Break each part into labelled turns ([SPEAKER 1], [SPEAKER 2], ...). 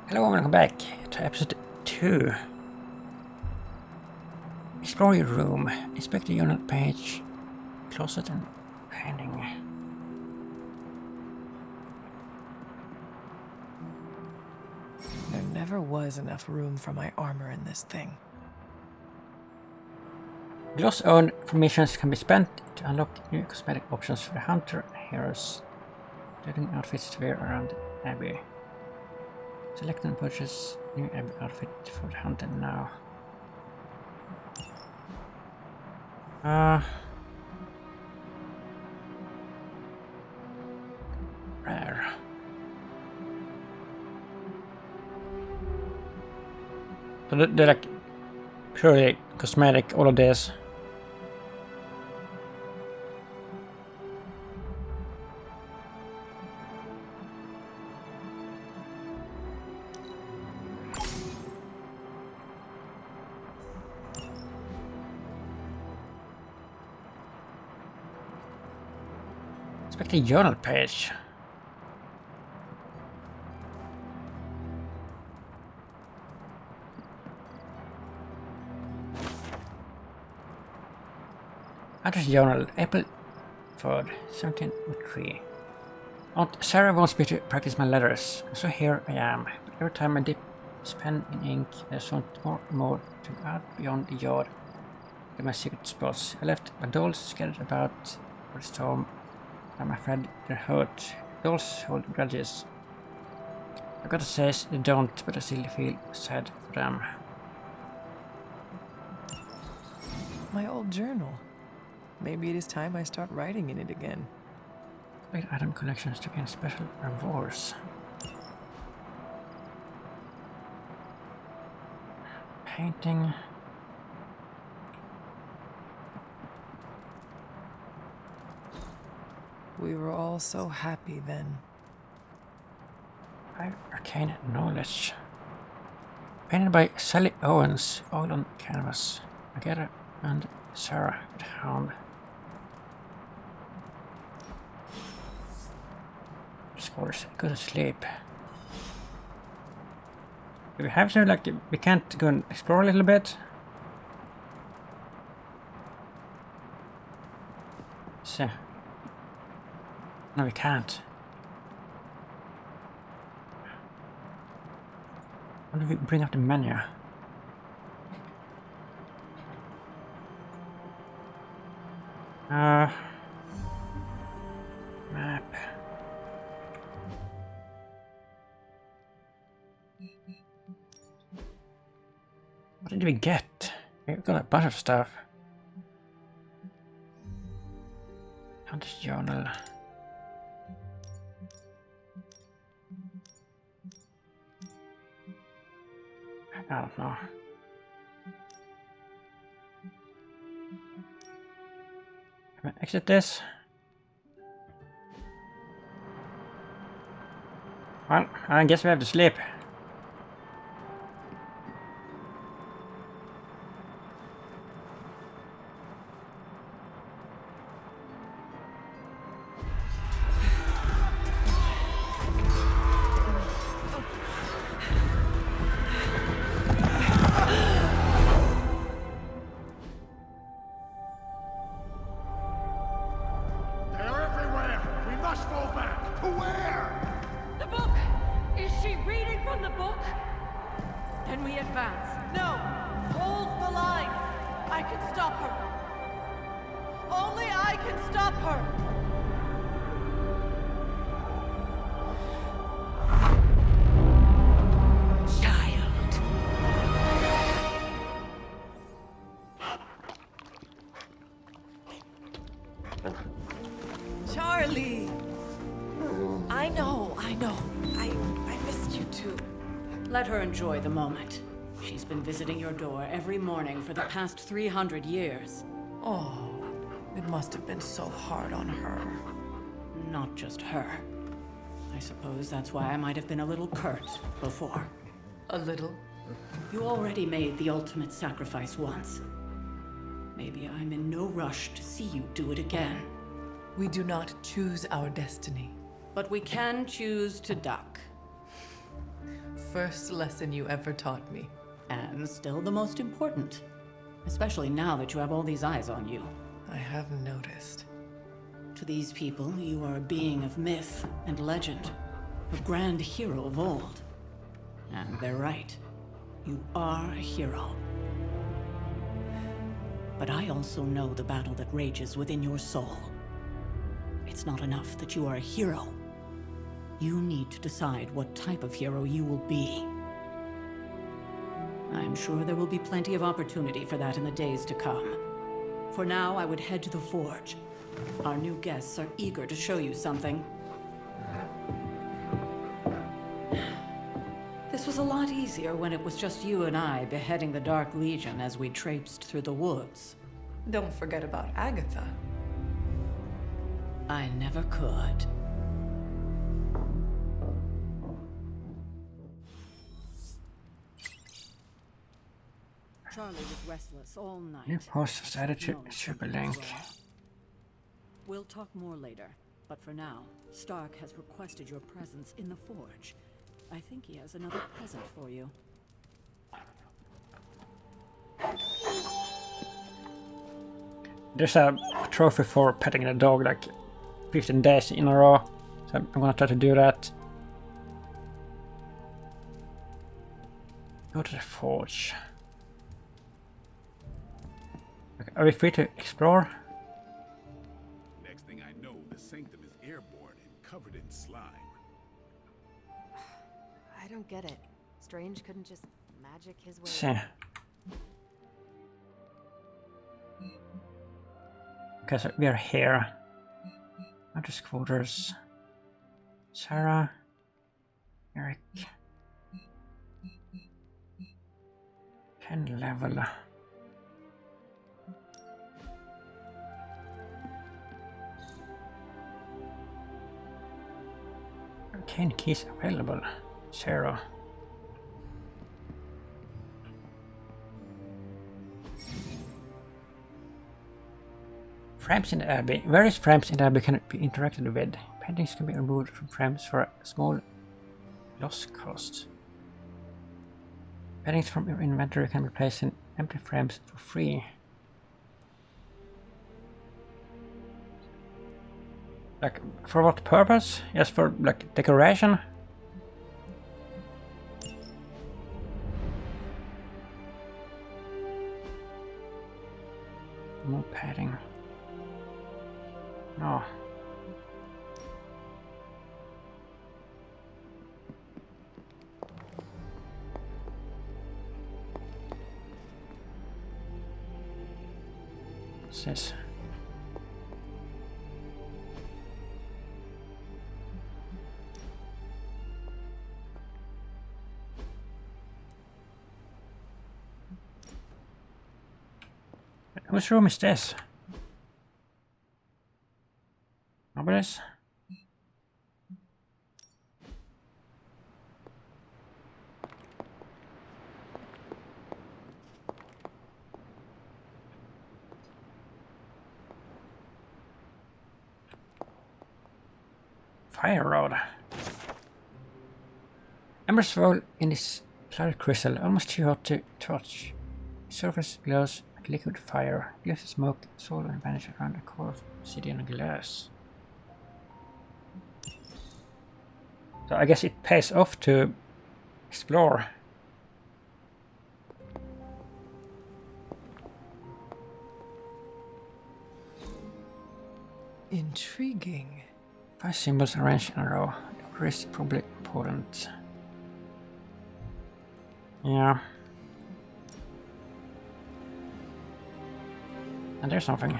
[SPEAKER 1] Hello and welcome back to episode 2. Explore your room, inspect the journal page, closet and painting.
[SPEAKER 2] There never was enough room for my armor in this thing.
[SPEAKER 1] Gloss earned for missions can be spent to unlock new cosmetic options for the hunter and heroes, including outfits to wear around the Abbey. Select and purchase new Abbey outfit for the hunter now. Rare. So they're like purely cosmetic, all of this. Inspect the journal page. Hunter's journal, April 3rd, 1703. Aunt Sarah wants me to practice my letters, so here I am. But every time I dip this pen in ink, I just want more and more to go out beyond the yard to my secret spots. I left my dolls scattered about for the storm. I'm afraid they're hurt. Dolls hold grudges. I've got to say they don't, but I still feel sad for them.
[SPEAKER 2] My old journal. Maybe it is time I start writing in it again.
[SPEAKER 1] Collect item collections to gain special rewards. Painting.
[SPEAKER 2] We were all so happy then.
[SPEAKER 1] Arcane knowledge. Painted by Sally Owens, oil on canvas. Agatha and Sarah at Hound. Scores. Go to sleep. Do we have to, like, we can't go and explore a little bit? So. No, we can't. How do we bring up the menu? Map. What did we get? We got a bunch of stuff. Hunter's journal. I don't know. Can I exit this? Well, I guess we have to sleep.
[SPEAKER 2] Charlie! I know. I missed you too.
[SPEAKER 3] Let her enjoy the moment. She's been visiting your door every morning for the past 300 years.
[SPEAKER 2] Oh, it must have been so hard on her.
[SPEAKER 3] Not just her. I suppose that's why I might have been a little curt before.
[SPEAKER 2] A little?
[SPEAKER 3] You already made the ultimate sacrifice once. Maybe I'm in no rush to see you do it again.
[SPEAKER 2] We do not choose our destiny.
[SPEAKER 3] But we can choose to duck.
[SPEAKER 2] first lesson you ever taught me.
[SPEAKER 3] And still the most important. Especially now that you have all these eyes on you.
[SPEAKER 2] I have noticed.
[SPEAKER 3] To these people, you are a being of myth and legend. A grand hero of old. And they're right. You are a hero. But I also know the battle that rages within your soul. It's not enough that you are a hero. You need to decide what type of hero you will be. I'm sure there will be plenty of opportunity for that in the days to come. For now, I would head to the forge. Our new guests are eager to show you something. This was a lot easier when it was just you and I beheading the Dark Legion as we traipsed through the woods.
[SPEAKER 2] Don't forget about Agatha.
[SPEAKER 3] I never could. Charlie was restless all night.
[SPEAKER 1] New post was added to Super Link.
[SPEAKER 3] We'll talk more later, but for now, Stark has requested your presence in the forge. I think he has another present for you.
[SPEAKER 1] There's a trophy for petting the dog like 15 days in a row, so I'm gonna try to do that. Go to the forge. Okay, are we free to explore?
[SPEAKER 4] Next thing I know, the sanctum is airborne and covered in slime.
[SPEAKER 5] I don't get it. Strange couldn't just magic his way.
[SPEAKER 1] See. Okay, so we are here. Hunter's quarters. Sarah. Eric. 10 level. Arcane keys available. 0. Frames in the Abbey. Various frames in the Abbey can be interacted with. Paintings can be removed from frames for a small loss cost. Paintings from your inventory can be placed in empty frames for free. Like, for what purpose? Yes, for like decoration? More padding. No. What's this? Whose room is this? Nobody's? Fire rod. Embers fall in this cloudy crystal, almost too hot to touch. The surface glows like liquid fire. Glyphs of smoke swirl and vanish around the core of obsidian glass. So I guess it pays off to explore.
[SPEAKER 2] Intriguing.
[SPEAKER 1] 5 symbols arranged in a row. The order is probably important. Yeah. And there's something.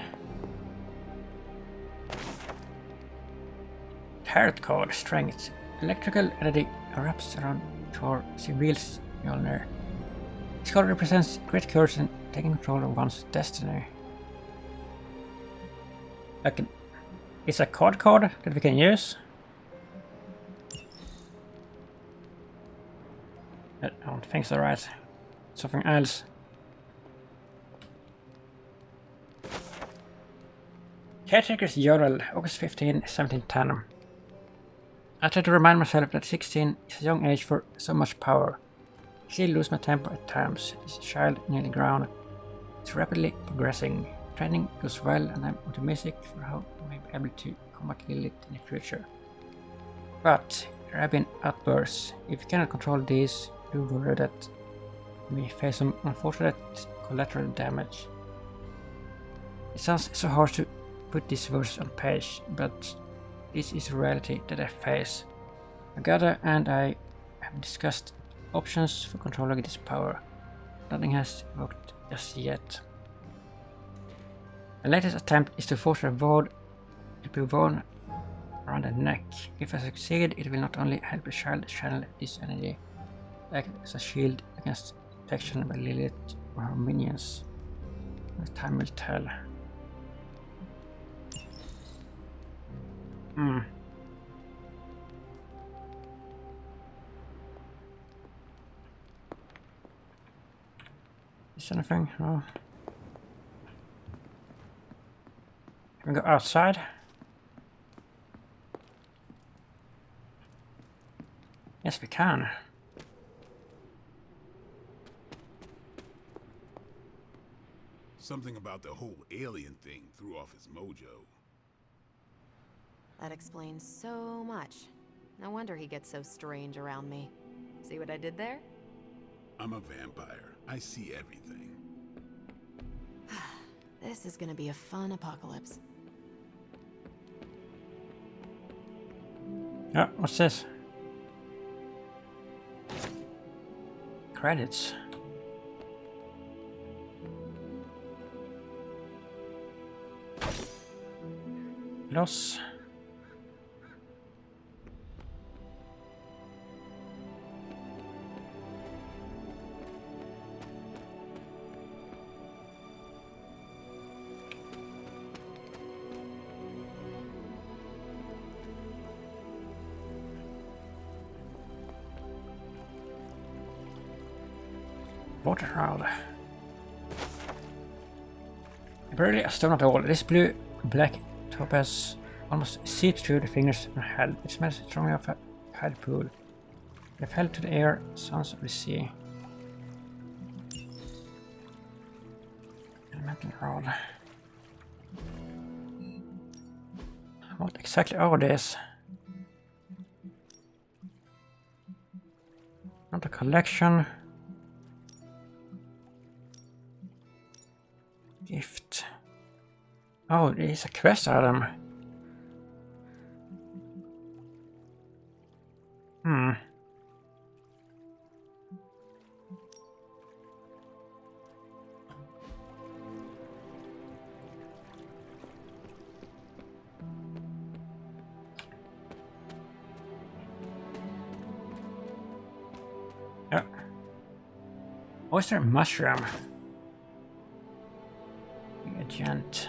[SPEAKER 1] Tarot card, strength. Electrical energy erupts around Thor. She wields Mjolnir. This card represents great courage and taking control of one's destiny. Like, it's a card that we can use. I don't think so, right? Something else. Caretaker's Journal, August 15, 1710. I try to remind myself that 16 is a young age for so much power. I still lose my temper at times. This child nearly grown. It's rapidly progressing. Training goes well and I'm optimistic for how I may be able to combat Lilith in the future. But there have been outbursts. If you cannot control these, do worry that you may face some unfortunate collateral damage. It sounds so hard to put these words on page, but this is a reality that I face. Agata and I have discussed options for controlling this power. Nothing has worked just yet. The latest attempt is to force a ward to be worn around the neck. If I succeed, it will not only help the child channel this energy, but act as a shield against detection by Lilith or her minions. Time will tell. Is anything? No. Can we go outside? Yes, we can.
[SPEAKER 4] Something about the whole alien thing threw off his mojo.
[SPEAKER 5] That explains so much. No wonder he gets so strange around me. See what I did there?
[SPEAKER 4] I'm a vampire. I see everything.
[SPEAKER 5] This is gonna be a fun apocalypse.
[SPEAKER 1] Oh, what's this? Credits. Loss. Water round. Barely a stone at all. This blue black topaz almost seeps through the fingers and held. It smells strongly of a tide pool. They fell to the air, sounds of the sea. Elemental rod. What exactly are these? Not a collection. Gift. Oh, it's a quest item. Yeah. Oyster mushroom. Agent.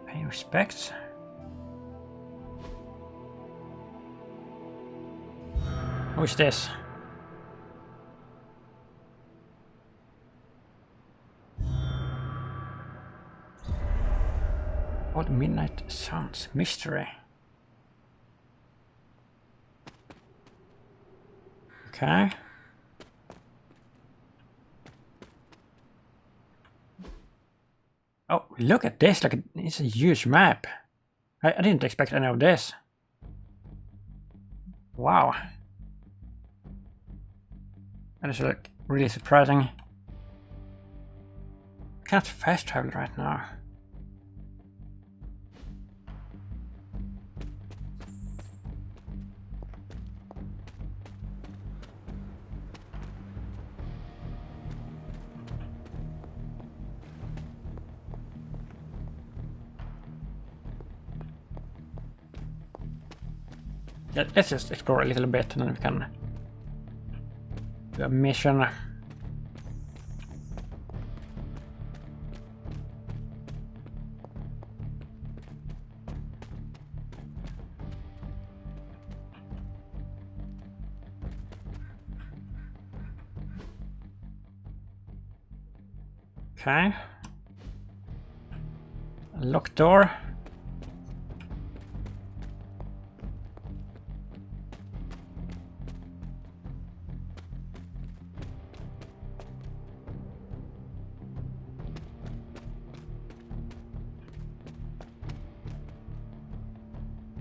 [SPEAKER 1] Pay respects. Who is this? Old Midnight Suns mystery. Okay. Oh, look at this! Like it's a huge map. I didn't expect any of this. Wow. That is like really surprising. Can't fast travel right now. Yeah, let's just explore a little bit and then we can do a mission. Okay. A locked door.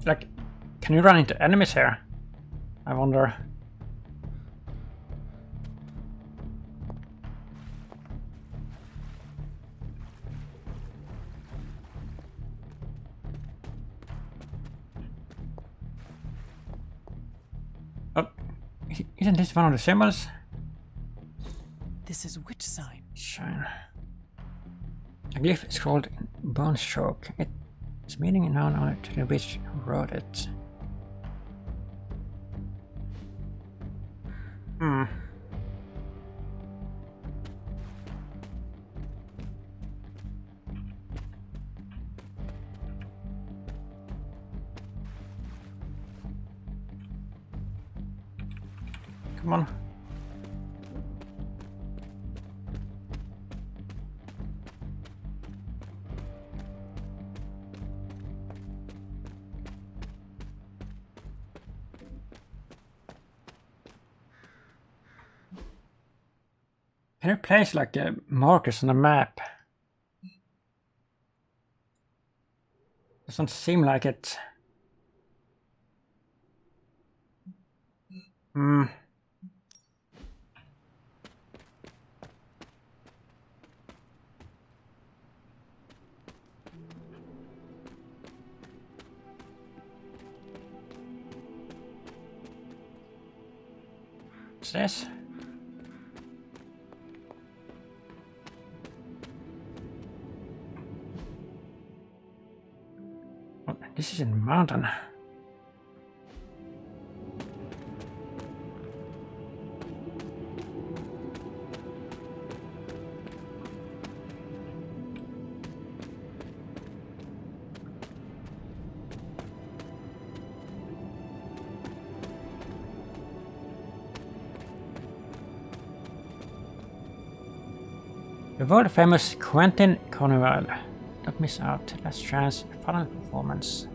[SPEAKER 1] Like, can you run into enemies here? I wonder. Oh, isn't this one of the symbols?
[SPEAKER 2] This is which sign?
[SPEAKER 1] Shine. A glyph scrawled in bone stroke. Its meaning is known only to the witch who wrote it. Hmm. Come on. Can you place like markers on the map? Doesn't seem like it. Hmm. What's this? Oh, this is in the mountain. The world famous Quentin Carnival. Don't miss out. Last chance final performance.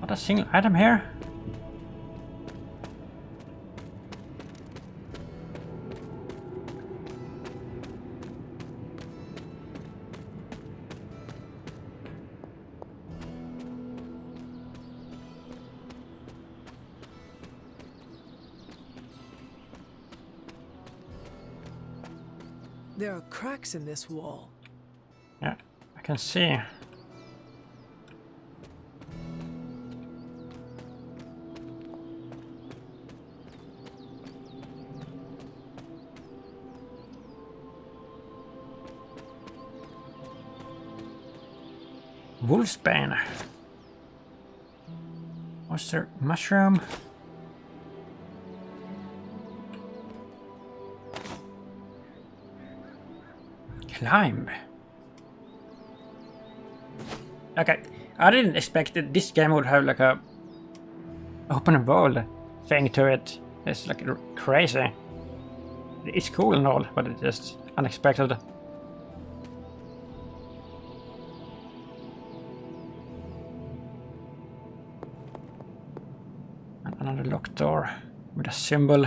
[SPEAKER 1] Not a single item here.
[SPEAKER 2] There are cracks in this wall.
[SPEAKER 1] Yeah, I can see. Wolfsbane. Oyster mushroom. Climb. Okay, I didn't expect that this game would have like a open world thing to it. It's like crazy. It's cool and all, but it's just unexpected. And another locked door with a symbol.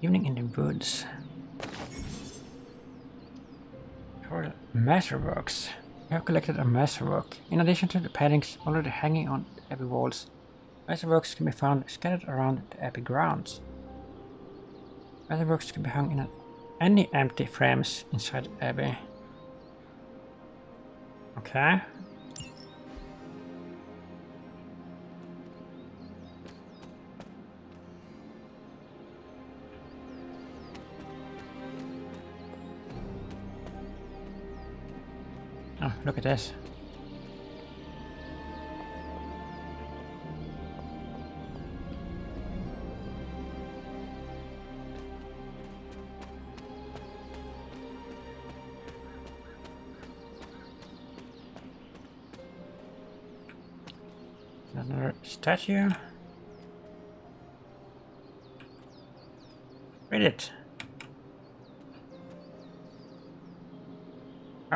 [SPEAKER 1] Evening in the woods. For masterworks. You have collected a masterwork. In addition to the paintings already hanging on the abbey walls, masterworks can be found scattered around the abbey grounds. Masterworks can be hung in any empty frames inside the abbey. Okay. Oh, look at this. Another statue. Read it.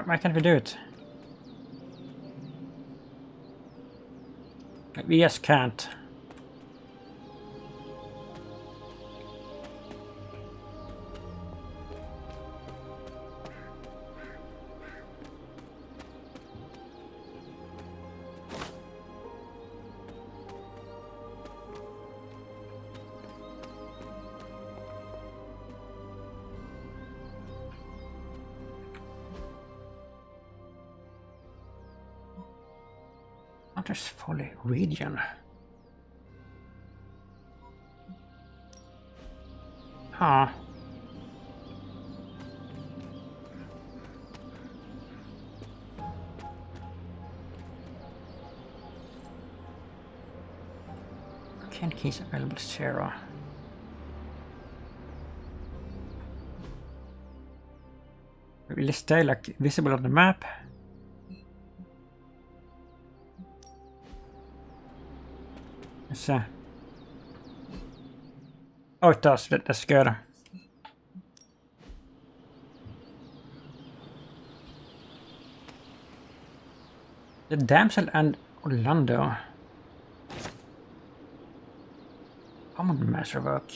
[SPEAKER 1] Why can't we do it? We just can't. Hunter's Folly region. Huh. Arcane keys available 0. Will it stay like visible on the map? Let's oh, it does. That's good. The damsel and Orlando. Common masterwork.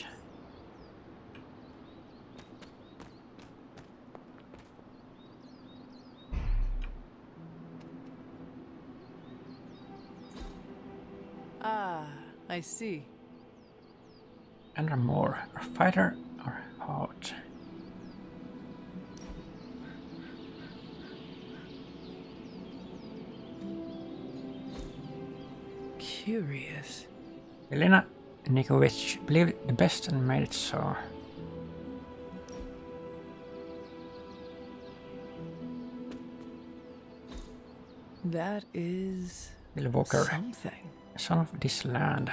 [SPEAKER 2] Ah, I see.
[SPEAKER 1] And more. A fighter or heart.
[SPEAKER 2] Curious.
[SPEAKER 1] Elena Nikovic believed the best and made it so.
[SPEAKER 2] That is
[SPEAKER 1] Bill Walker,
[SPEAKER 2] something.
[SPEAKER 1] son of this land.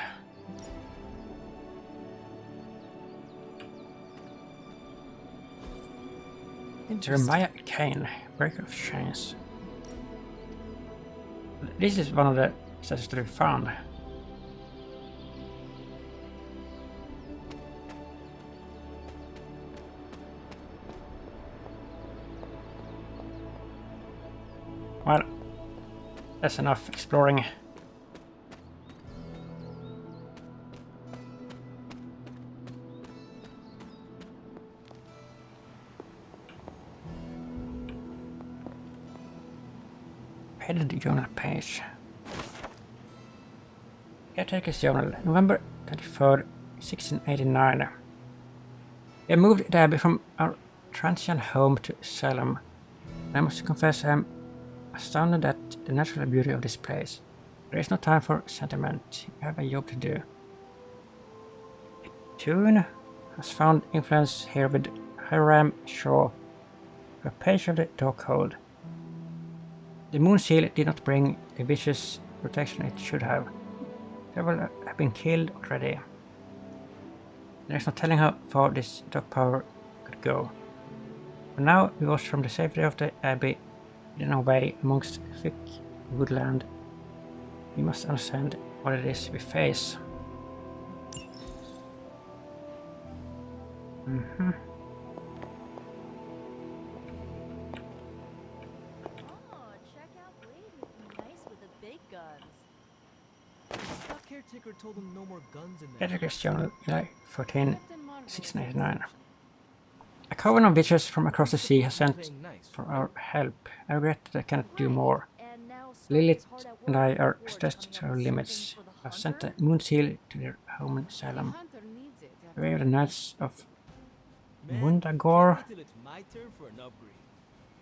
[SPEAKER 1] Jeremiah Kane, breaker of chains. This is one of the statues that we found. Well, that's enough exploring. Headed journal page. Caretaker's journal, November 23rd, 1689. We moved the abbey from our transient home to Salem. I must confess I am astounded at the natural beauty of this place. There is no time for sentiment. You have a job to do. Tune has found influence here with Hiram Shaw, a page of the Darkhold. The moon seal did not bring the vicious protection it should have. Several have been killed already. There is no telling how far this dark power could go. For now, we watch from the safety of the abbey in our way amongst thick woodland. We must understand what it is we face.
[SPEAKER 6] Caretaker told him no more guns in there.
[SPEAKER 1] Caretaker's journal, July 14, 1689. A coven of witches from across the sea has sent for our help. I regret that I cannot do more. Lilith and I are stretched to our limits. I've sent the moon seal to their home in Salem. We are the Knights of Mundagor. I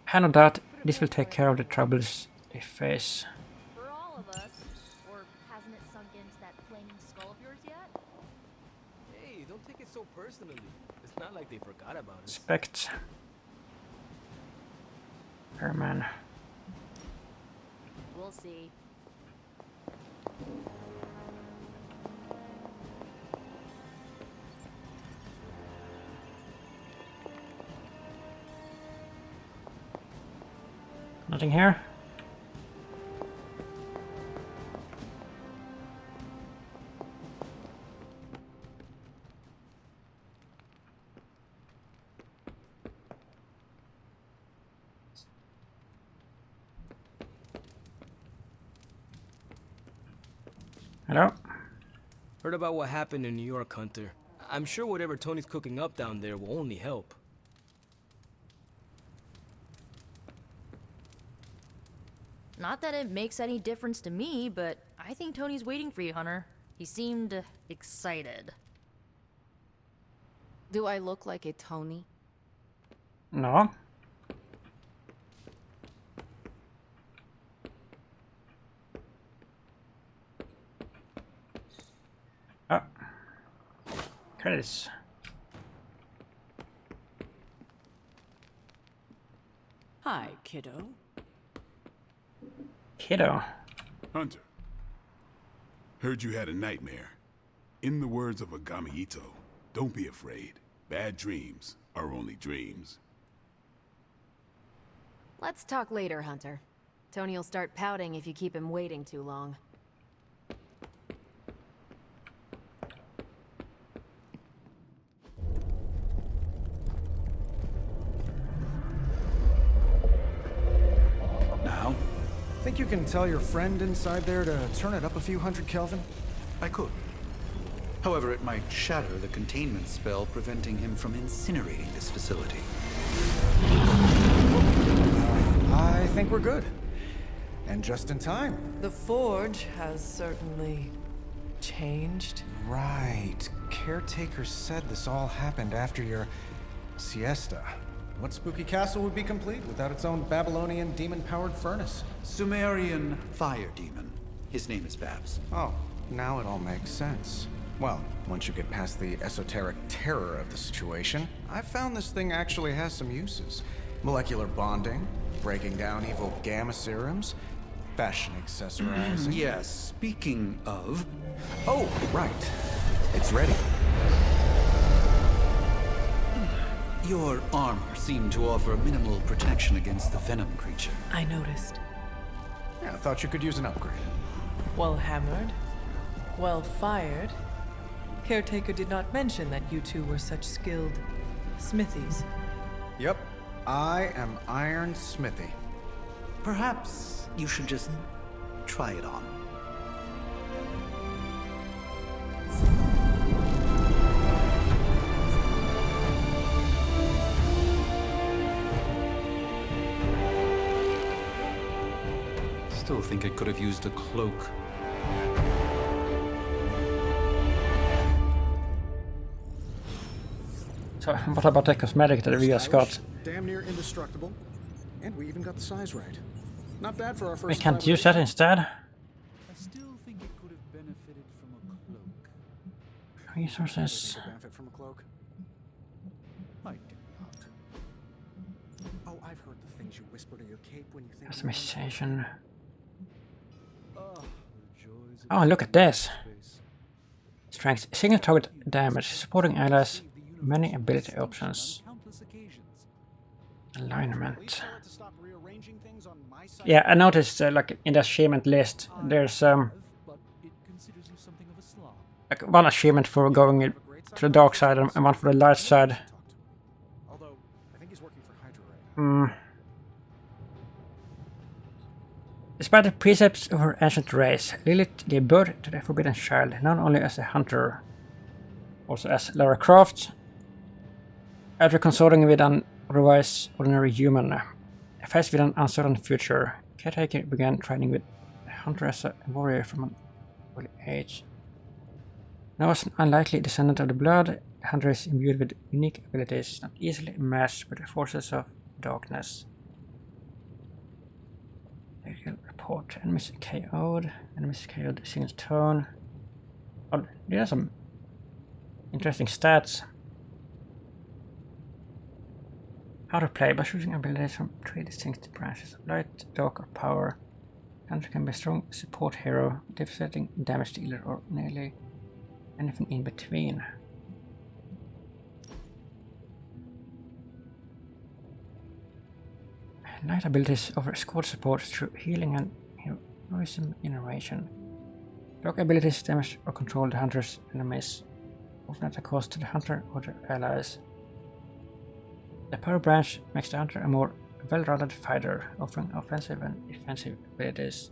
[SPEAKER 1] have no doubt this will take care of the troubles they face.
[SPEAKER 7] For all of us. Or hasn't it sunk into that flaming skull of yours yet?
[SPEAKER 6] Hey, don't take it so personally. It's not like they forgot about us.
[SPEAKER 1] Respect. Herman.
[SPEAKER 7] We'll see.
[SPEAKER 1] Nothing here? Hello?
[SPEAKER 6] Heard about what happened in New York, Hunter. I'm sure whatever Tony's cooking up down there will only help.
[SPEAKER 7] Not that it makes any difference to me, but I think Tony's waiting for you, Hunter. He seemed excited.
[SPEAKER 5] Do I look like a Tony?
[SPEAKER 1] No. Oh. Credits.
[SPEAKER 3] Hi, kiddo.
[SPEAKER 1] Kiddo.
[SPEAKER 4] Hunter. Heard you had a nightmare. In the words of Agami Ito, don't be afraid. Bad dreams are only dreams.
[SPEAKER 5] Let's talk later, Hunter. Tony'll start pouting if you keep him waiting too long.
[SPEAKER 4] Now?
[SPEAKER 8] Think you can tell your friend inside there to turn it up a few hundred Kelvin?
[SPEAKER 9] I could. However, it might shatter the containment spell preventing him from incinerating this facility.
[SPEAKER 8] I think we're good. And just in time.
[SPEAKER 2] The forge has certainly changed.
[SPEAKER 8] Right. Caretaker said this all happened after your siesta. What spooky castle would be complete without its own Babylonian demon-powered furnace?
[SPEAKER 9] Sumerian fire demon. His name is Babs.
[SPEAKER 8] Oh, now it all makes sense. Well, once you get past the esoteric terror of the situation, I've found this thing actually has some uses. Molecular bonding, breaking down evil gamma serums, fashion accessorizing.
[SPEAKER 9] Yes, speaking of...
[SPEAKER 8] Oh, right. It's ready.
[SPEAKER 9] Your armor seemed to offer minimal protection against the venom creature.
[SPEAKER 2] I noticed.
[SPEAKER 8] Yeah, I thought you could use an upgrade.
[SPEAKER 2] Well hammered, well fired. Caretaker did not mention that you two were such skilled smithies.
[SPEAKER 8] Yep. I am Iron Smithy.
[SPEAKER 9] Perhaps you should just try it on. Still think I could have used a cloak.
[SPEAKER 1] So, what about the cosmetic that we just got?
[SPEAKER 8] Damn near indestructible. And we even got the size right. Not bad for our first.
[SPEAKER 1] We can't use that instead?
[SPEAKER 10] I still think it could have benefited from a cloak.
[SPEAKER 1] Resources.
[SPEAKER 8] Benefit from a cloak?
[SPEAKER 10] I do not.
[SPEAKER 8] Oh, I've heard the things you whisper to your cape when you think.
[SPEAKER 1] Customization.
[SPEAKER 10] The joys of
[SPEAKER 1] Oh, look at this.
[SPEAKER 10] space.
[SPEAKER 1] Strength. Single target damage. Supporting allies. Many ability options.
[SPEAKER 10] Countless occasions.
[SPEAKER 1] Alignment. Yeah, I noticed like in the achievement list, there's
[SPEAKER 10] But it considers you something of a slob.
[SPEAKER 1] like one achievement for going to the dark side and one for the light side.
[SPEAKER 8] Although I think he's working for Hydra right now.
[SPEAKER 1] Despite the precepts of her ancient race, Lilith gave birth to the Forbidden Child, not only as a hunter, also as Lara Croft. After consorting with an otherwise ordinary human, faced with an uncertain future, Caretaker began training with a hunter as a warrior from an early age. Now as an unlikely descendant of the blood, the hunter is imbued with unique abilities not easily matched by the forces of darkness. Report. Enemies KO'd. Enemies KO'd single turn. Oh, there are some interesting stats. How to play by choosing abilities from three distinct branches of light, dark, or power. Hunter can be a strong support hero, devastating damage dealer, or nearly anything in between. Knight abilities offer squad support through healing and heroism innovation. Dog abilities damage or control the hunter's enemies, often at a cost to the hunter or their allies. The power branch makes the hunter a more well-rounded fighter, offering offensive and defensive abilities.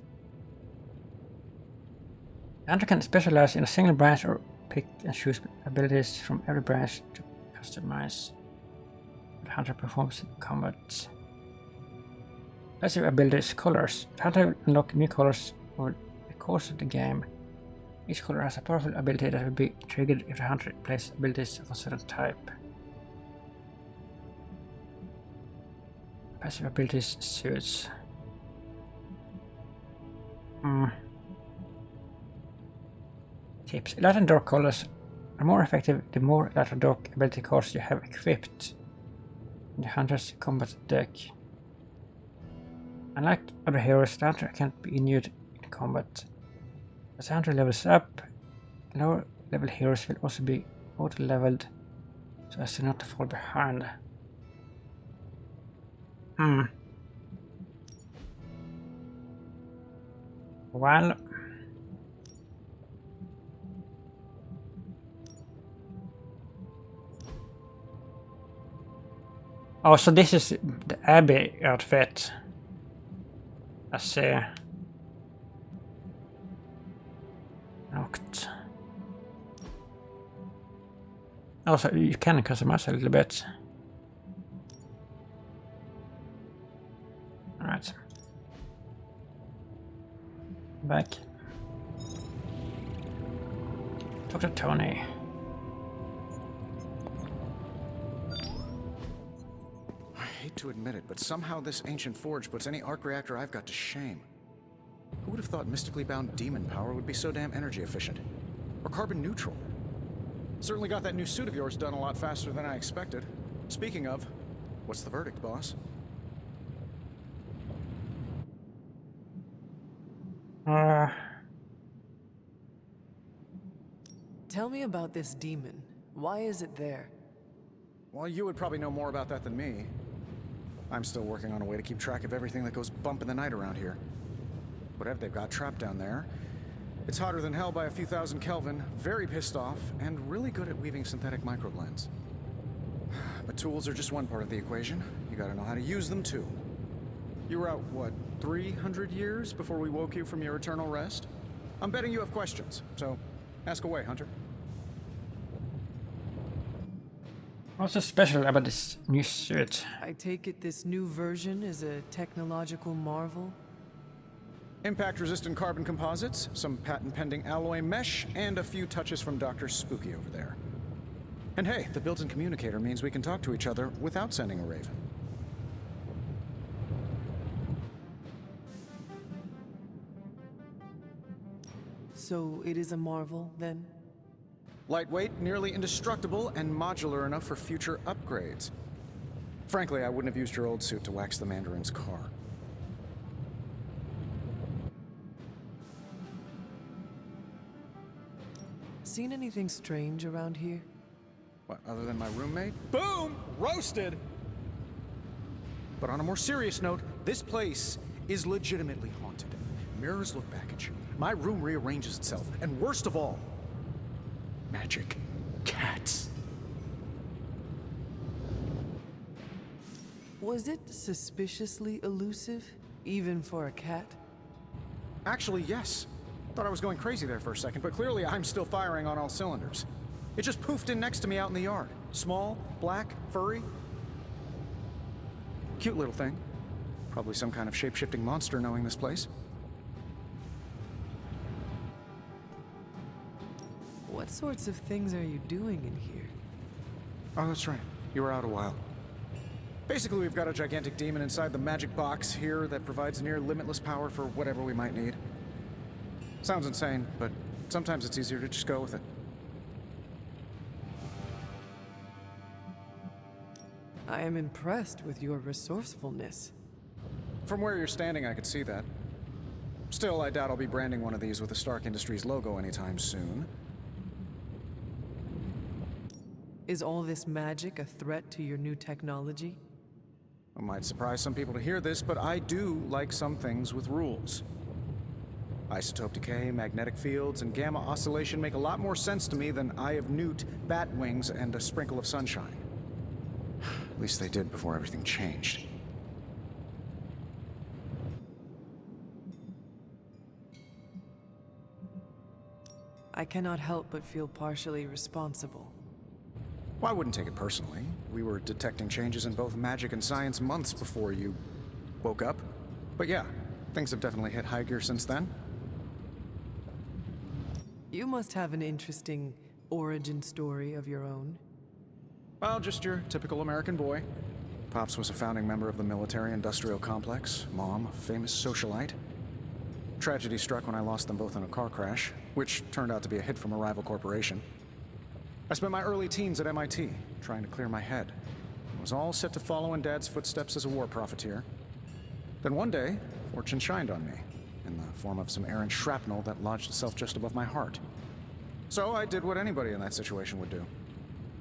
[SPEAKER 1] The hunter can specialize in a single branch or pick and choose abilities from every branch to customize what the hunter performs in combat. Passive abilities colors. The hunter will unlock new colors over the course of the game. Each color has a powerful ability that will be triggered if the hunter plays abilities of a certain type. Passive abilities suits. Tips. Light and dark colors are more effective the more light or dark ability cards you have equipped in the hunter's combat deck. Unlike other heroes, the hunter can't be inured in combat. As the hunter levels up, lower level heroes will also be auto-leveled so as to not fall behind. Well, oh, so this is the Abbey outfit. I see. Locked. Also, you can customize a little bit. Alright. Back. Talk to Tony.
[SPEAKER 8] I hate to admit it, but somehow this ancient forge puts any arc reactor I've got to shame. Who would have thought mystically bound demon power would be so damn energy efficient? Or carbon neutral? Certainly got that new suit of yours done a lot faster than I expected. Speaking of, what's the verdict, boss?
[SPEAKER 2] Tell me about this demon. Why is it there?
[SPEAKER 8] Well, you would probably know more about that than me. I'm still working on a way to keep track of everything that goes bump in the night around here. Whatever they've got trapped down there, it's hotter than hell by a few thousand Kelvin, very pissed off, and really good at weaving synthetic microblends. But tools are just one part of the equation. You gotta know how to use them too. You were out, what, 300 years before we woke you from your eternal rest? I'm betting you have questions, so ask away, Hunter.
[SPEAKER 1] What's so special about this new suit?
[SPEAKER 2] I take it this new version is a technological marvel?
[SPEAKER 8] Impact-resistant carbon composites, some patent-pending alloy mesh, and a few touches from Dr. Spooky over there. And hey, the built-in communicator means we can talk to each other without sending a raven.
[SPEAKER 2] So it is a marvel, then?
[SPEAKER 8] Lightweight, nearly indestructible, and modular enough for future upgrades. Frankly, I wouldn't have used your old suit to wax the Mandarin's car.
[SPEAKER 2] Seen anything strange around here?
[SPEAKER 8] What, other than my roommate? Boom! Roasted! But on a more serious note, this place is legitimately haunted. Mirrors look back at you. My room rearranges itself. And worst of all, magic cats.
[SPEAKER 2] Was it suspiciously elusive, even for a cat?
[SPEAKER 8] Actually, yes. Thought I was going crazy there for a second, but clearly I'm still firing on all cylinders. It just poofed in next to me out in the yard. Small, black, furry. Cute little thing. Probably some kind of shape-shifting monster knowing this place.
[SPEAKER 2] What sorts of things are you doing in here?
[SPEAKER 8] Oh, that's right. You were out a while. Basically, we've got a gigantic demon inside the magic box here that provides near limitless power for whatever we might need. Sounds insane, but sometimes it's easier to just go with it.
[SPEAKER 2] I am impressed with your resourcefulness.
[SPEAKER 8] From where you're standing, I could see that. Still, I doubt I'll be branding one of these with the Stark Industries logo anytime soon.
[SPEAKER 2] Is all this magic a threat to your new technology?
[SPEAKER 8] It might surprise some people to hear this, but I do like some things with rules. Isotope decay, magnetic fields, and gamma oscillation make a lot more sense to me than Eye of Newt, bat wings, and a sprinkle of sunshine. At least they did before everything changed.
[SPEAKER 2] I cannot help but feel partially responsible.
[SPEAKER 8] Well, I wouldn't take it personally. We were detecting changes in both magic and science months before you woke up. But yeah, things have definitely hit high gear since then.
[SPEAKER 2] You must have an interesting origin story of your own.
[SPEAKER 8] Well, just your typical American boy. Pops was a founding member of the military-industrial complex. Mom, a famous socialite. Tragedy struck when I lost them both in a car crash, which turned out to be a hit from a rival corporation. I spent my early teens at MIT, trying to clear my head. I was all set to follow in Dad's footsteps as a war profiteer. Then one day, fortune shined on me, in the form of some errant shrapnel that lodged itself just above my heart. So I did what anybody in that situation would do.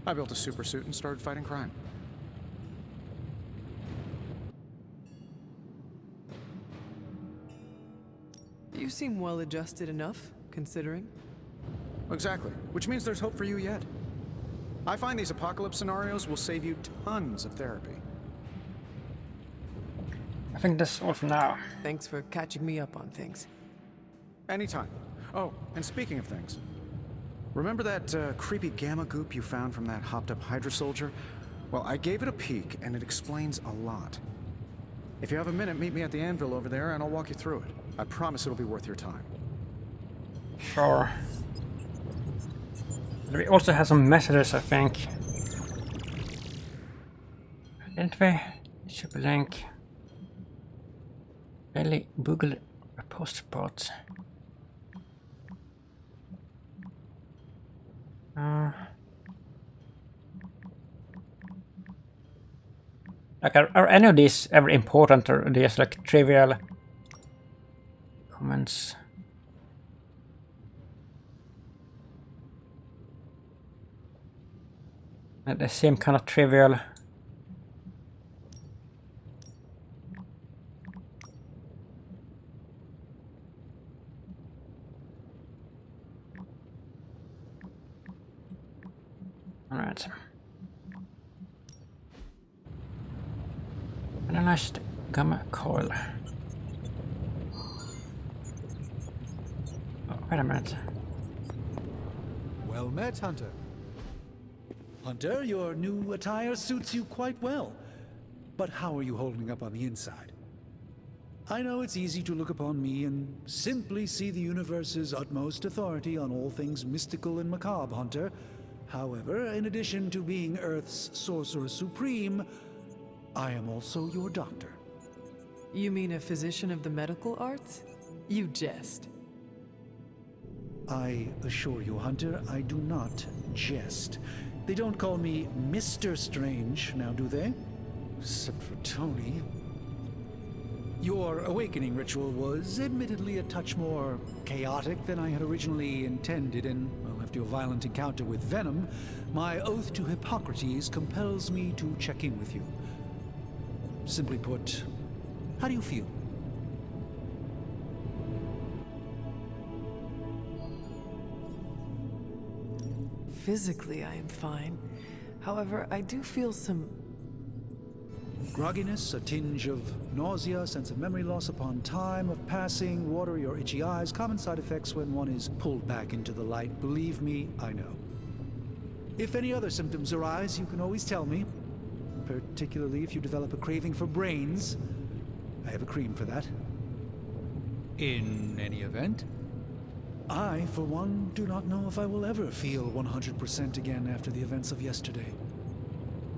[SPEAKER 8] I built a supersuit and started fighting crime.
[SPEAKER 2] You seem well adjusted enough, considering.
[SPEAKER 8] Exactly, which means there's hope for you yet. I find these apocalypse scenarios will save you tons of therapy.
[SPEAKER 1] I think that's all for now.
[SPEAKER 2] Thanks for catching me up on things.
[SPEAKER 8] Anytime. Oh, and speaking of things, remember that creepy gamma goop you found from that hopped-up Hydra soldier? Well, I gave it a peek, and it explains a lot. If you have a minute, meet me at the anvil over there, and I'll walk you through it. I promise it'll be worth your time.
[SPEAKER 1] Sure. We also have some messages, I think. Didn't we? Super link. Belly Google post spots. Like, are any of these ever important, or are they just like trivial comments? They seem kind of trivial. Alright. Analyzed gamma coil. Oh, wait a minute.
[SPEAKER 10] Well met, Hunter. Hunter, your new attire suits you quite well. But how are you holding up on the inside? I know it's easy to look upon me and simply see the universe's utmost authority on all things mystical and macabre, Hunter. However, in addition to being Earth's Sorcerer Supreme, I am also your doctor.
[SPEAKER 2] You mean a physician of the medical arts? You jest.
[SPEAKER 10] I assure you, Hunter, I do not jest. They don't call me Mr. Strange, now do they? Except for Tony. Your awakening ritual was admittedly a touch more chaotic than I had originally intended, and, well, after your violent encounter with Venom, my oath to Hippocrates compels me to check in with you. Simply put, how do you feel?
[SPEAKER 2] Physically, I am fine. However, I do feel some
[SPEAKER 10] grogginess, a tinge of nausea, sense of memory loss upon time of passing, watery or itchy eyes, common side effects when one is pulled back into the light. Believe me, I know. If any other symptoms arise, you can always tell me. Particularly if you develop a craving for brains. I have a cream for that.
[SPEAKER 9] In any event,
[SPEAKER 10] I, for one, do not know if I will ever feel 100% again after the events of yesterday.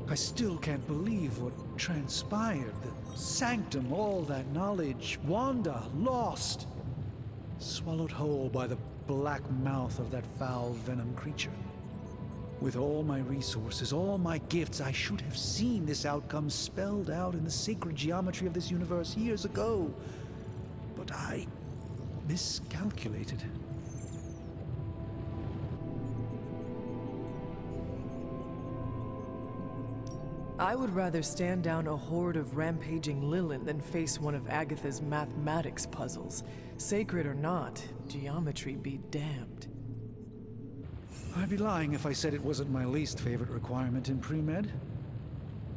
[SPEAKER 10] I still can't believe what transpired. The sanctum, all that knowledge, Wanda, lost. Swallowed whole by the black mouth of that foul venom creature. With all my resources, all my gifts, I should have seen this outcome spelled out in the sacred geometry of this universe years ago. But I miscalculated.
[SPEAKER 2] I would rather stand down a horde of rampaging Lilin than face one of Agatha's mathematics puzzles. Sacred or not, geometry be damned.
[SPEAKER 10] I'd be lying if I said it wasn't my least favorite requirement in pre-med.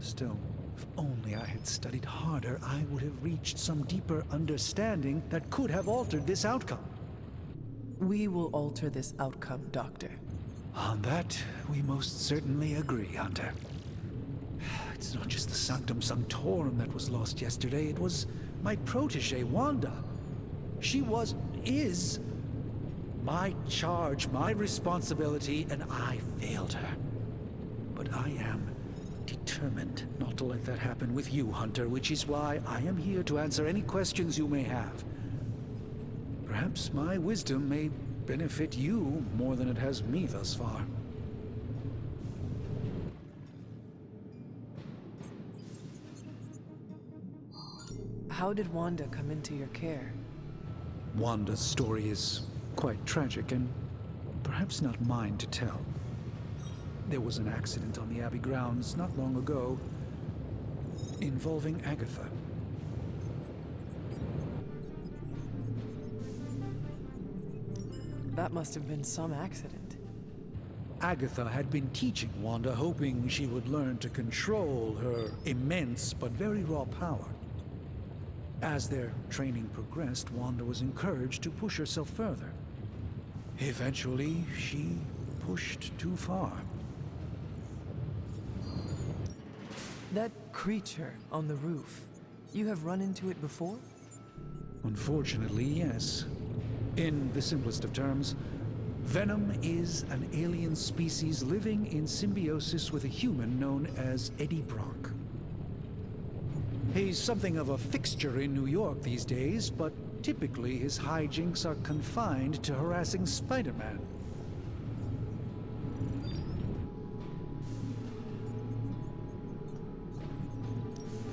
[SPEAKER 10] Still, if only I had studied harder, I would have reached some deeper understanding that could have altered this outcome.
[SPEAKER 2] We will alter this outcome, Doctor.
[SPEAKER 10] On that, we most certainly agree, Hunter. It's not just the Sanctum Sanctorum that was lost yesterday, it was my protege, Wanda. She is my charge, my responsibility, and I failed her. But I am determined not to let that happen with you, Hunter, which is why I am here to answer any questions you may have. Perhaps my wisdom may benefit you more than it has me thus far.
[SPEAKER 2] How did Wanda come into your care?
[SPEAKER 10] Wanda's story is quite tragic and perhaps not mine to tell. There was an accident on the Abbey grounds not long ago involving Agatha.
[SPEAKER 2] That must have been some accident.
[SPEAKER 10] Agatha had been teaching Wanda, hoping she would learn to control her immense but very raw power. As their training progressed, Wanda was encouraged to push herself further. Eventually, she pushed too far.
[SPEAKER 2] That creature on the roof, you have run into it before?
[SPEAKER 10] Unfortunately, yes. In the simplest of terms, Venom is an alien species living in symbiosis with a human known as Eddie Brock. He's something of a fixture in New York these days, but typically his hijinks are confined to harassing Spider-Man.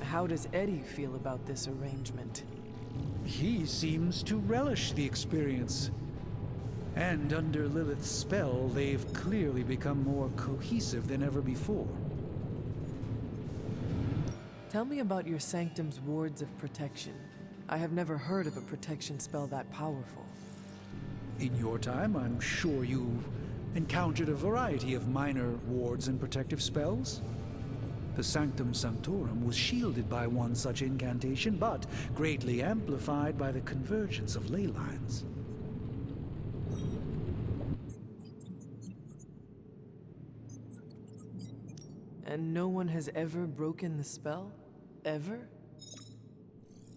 [SPEAKER 2] How does Eddie feel about this arrangement?
[SPEAKER 10] He seems to relish the experience. And under Lilith's spell, they've clearly become more cohesive than ever before.
[SPEAKER 2] Tell me about your Sanctum's wards of protection. I have never heard of a protection spell that powerful.
[SPEAKER 10] In your time, I'm sure you encountered a variety of minor wards and protective spells. The Sanctum Sanctorum was shielded by one such incantation, but greatly amplified by the convergence of ley lines.
[SPEAKER 2] And no one has ever broken the spell? Ever?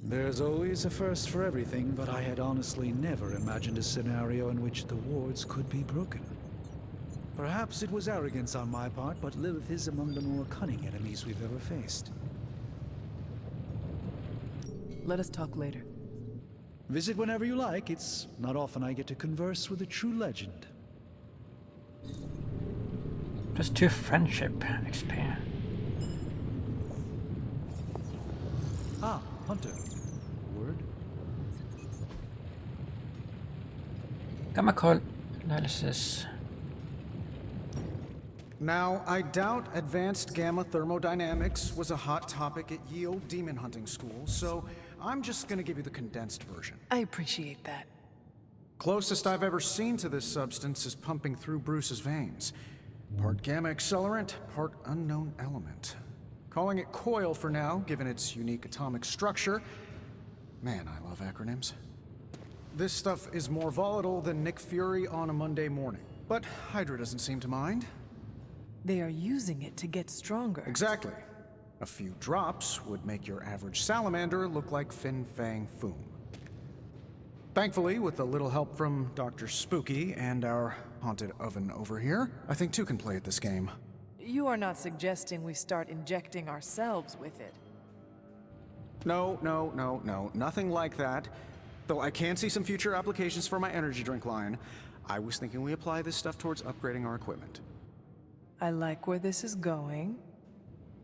[SPEAKER 10] There's always a first for everything, but I had honestly never imagined a scenario in which the wards could be broken. Perhaps it was arrogance on my part, but Lilith is among the more cunning enemies we've ever faced.
[SPEAKER 2] Let us talk later.
[SPEAKER 10] Visit whenever you like. It's not often I get to converse with a true legend.
[SPEAKER 1] +2 friendship XP.
[SPEAKER 10] Ah, Hunter. Word?
[SPEAKER 1] Gamma coil analysis.
[SPEAKER 8] Now, I doubt advanced gamma thermodynamics was a hot topic at Ye Olde Demon Hunting School, so I'm just gonna give you the condensed version.
[SPEAKER 2] I appreciate that.
[SPEAKER 8] Closest I've ever seen to this substance is pumping through Bruce's veins. Part gamma accelerant, part unknown element. Calling it coil for now, given its unique atomic structure. Man, I love acronyms. This stuff is more volatile than Nick Fury on a Monday morning. But Hydra doesn't seem to mind.
[SPEAKER 2] They are using it to get stronger.
[SPEAKER 8] Exactly. A few drops would make your average salamander look like Fin Fang Foom. Thankfully, with a little help from Dr. Spooky and our haunted oven over here, I think two can play at this game.
[SPEAKER 2] You are not suggesting we start injecting ourselves with it.
[SPEAKER 8] No, nothing like that. Though I can see some future applications for my energy drink line. I was thinking we apply this stuff towards upgrading our equipment.
[SPEAKER 2] I like where this is going.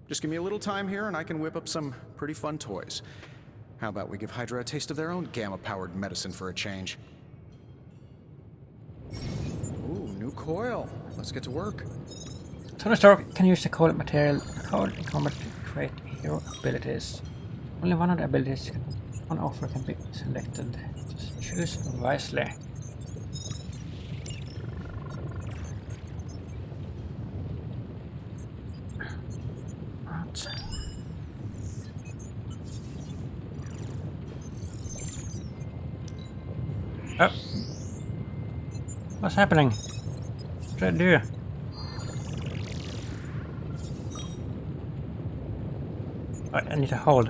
[SPEAKER 8] Just give me a little time here and I can whip up some pretty fun toys. How about we give Hydra a taste of their own gamma-powered medicine for a change? Ooh, new coil. Let's get to work.
[SPEAKER 1] Tony Stark can use the coil material code in combat to create hero abilities. Only one of the abilities on offer can be selected. Just choose wisely. Right. Oh. What's happening? What did I do? I need to hold.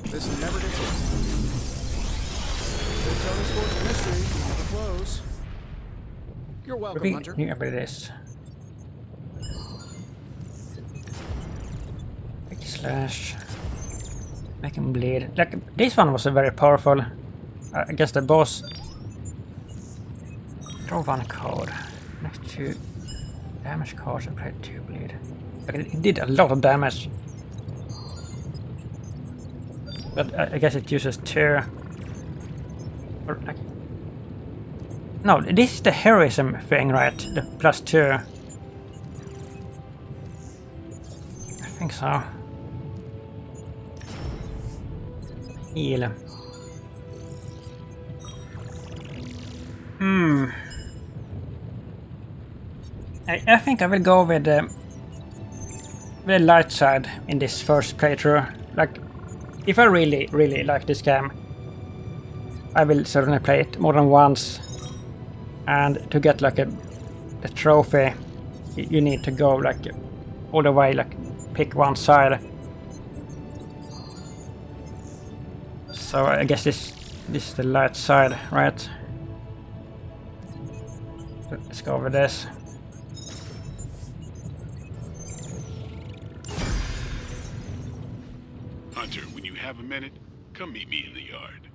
[SPEAKER 8] This never gets old. They tell us what the mystery, never close. You're welcome,
[SPEAKER 1] Repeat
[SPEAKER 8] Hunter.
[SPEAKER 1] new abilities. Slash. Make him bleed. Like, this one was a very powerful. I guess the boss. Draw one card. Next to damage cards and play 2 bleed. Like, it did a lot of damage. But I guess it uses 2. Or like. No, this is the heroism thing, right? The +2. I think so. Heal. I think I will go with the light side in this first playthrough. Like, if I really like this game, I will certainly play it more than once. And to get like a trophy, you need to go like all the way, like pick one side. So I guess this is the light side, right? Let's go over this.
[SPEAKER 4] Hunter, when you have a minute, come meet me in the yard.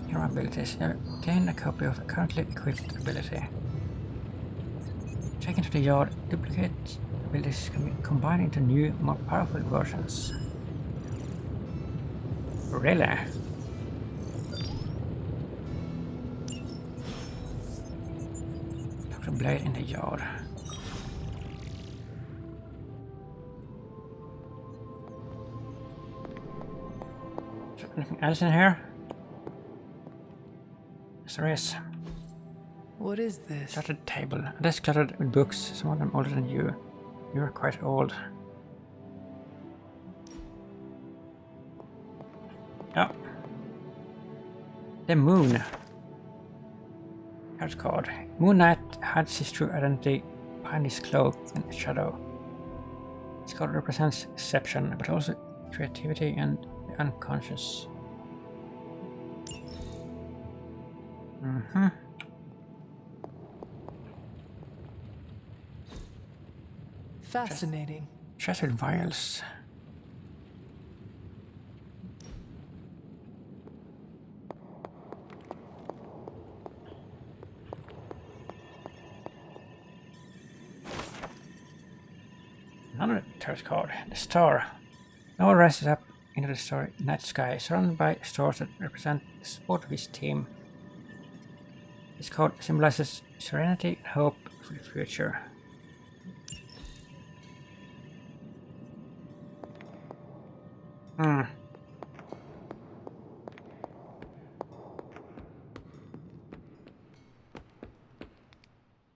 [SPEAKER 1] Hero abilities. Gain a copy of a currently equipped ability. Check into the yard. Duplicate abilities can be combined into new, more powerful versions. Really? Dr. Blade in the yard. Is there anything else in here? Yes, there is.
[SPEAKER 2] What is this?
[SPEAKER 1] Cluttered table. A desk cluttered with books, some of them older than you. You're quite old. Oh. The moon. Here's card. Moon Knight hides his true identity behind his cloak and shadow. This card represents deception, but also creativity and the unconscious.
[SPEAKER 2] Fascinating.
[SPEAKER 1] Chest with vials. Another tarot card. The star. Noah rises up into the starry night sky, surrounded by stars that represent the support of his team. This card symbolizes serenity and hope for the future.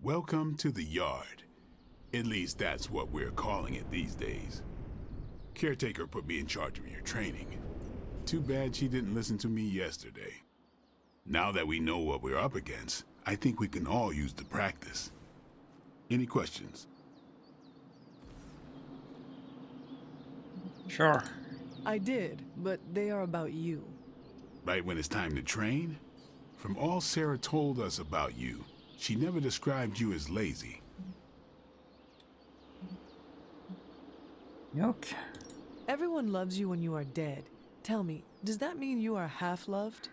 [SPEAKER 4] Welcome to the yard. At least that's what we're calling it these days. Caretaker put me in charge of your training. Too bad she didn't listen to me yesterday. Now that we know what we're up against, I think we can all use the practice. Any questions?
[SPEAKER 1] Sure.
[SPEAKER 2] I did, but they are about you.
[SPEAKER 4] Right when it's time to train? From all Sarah told us about you, she never described you as lazy.
[SPEAKER 1] Yuck.
[SPEAKER 2] Everyone loves you when you are dead. Tell me, does that mean you are half-loved?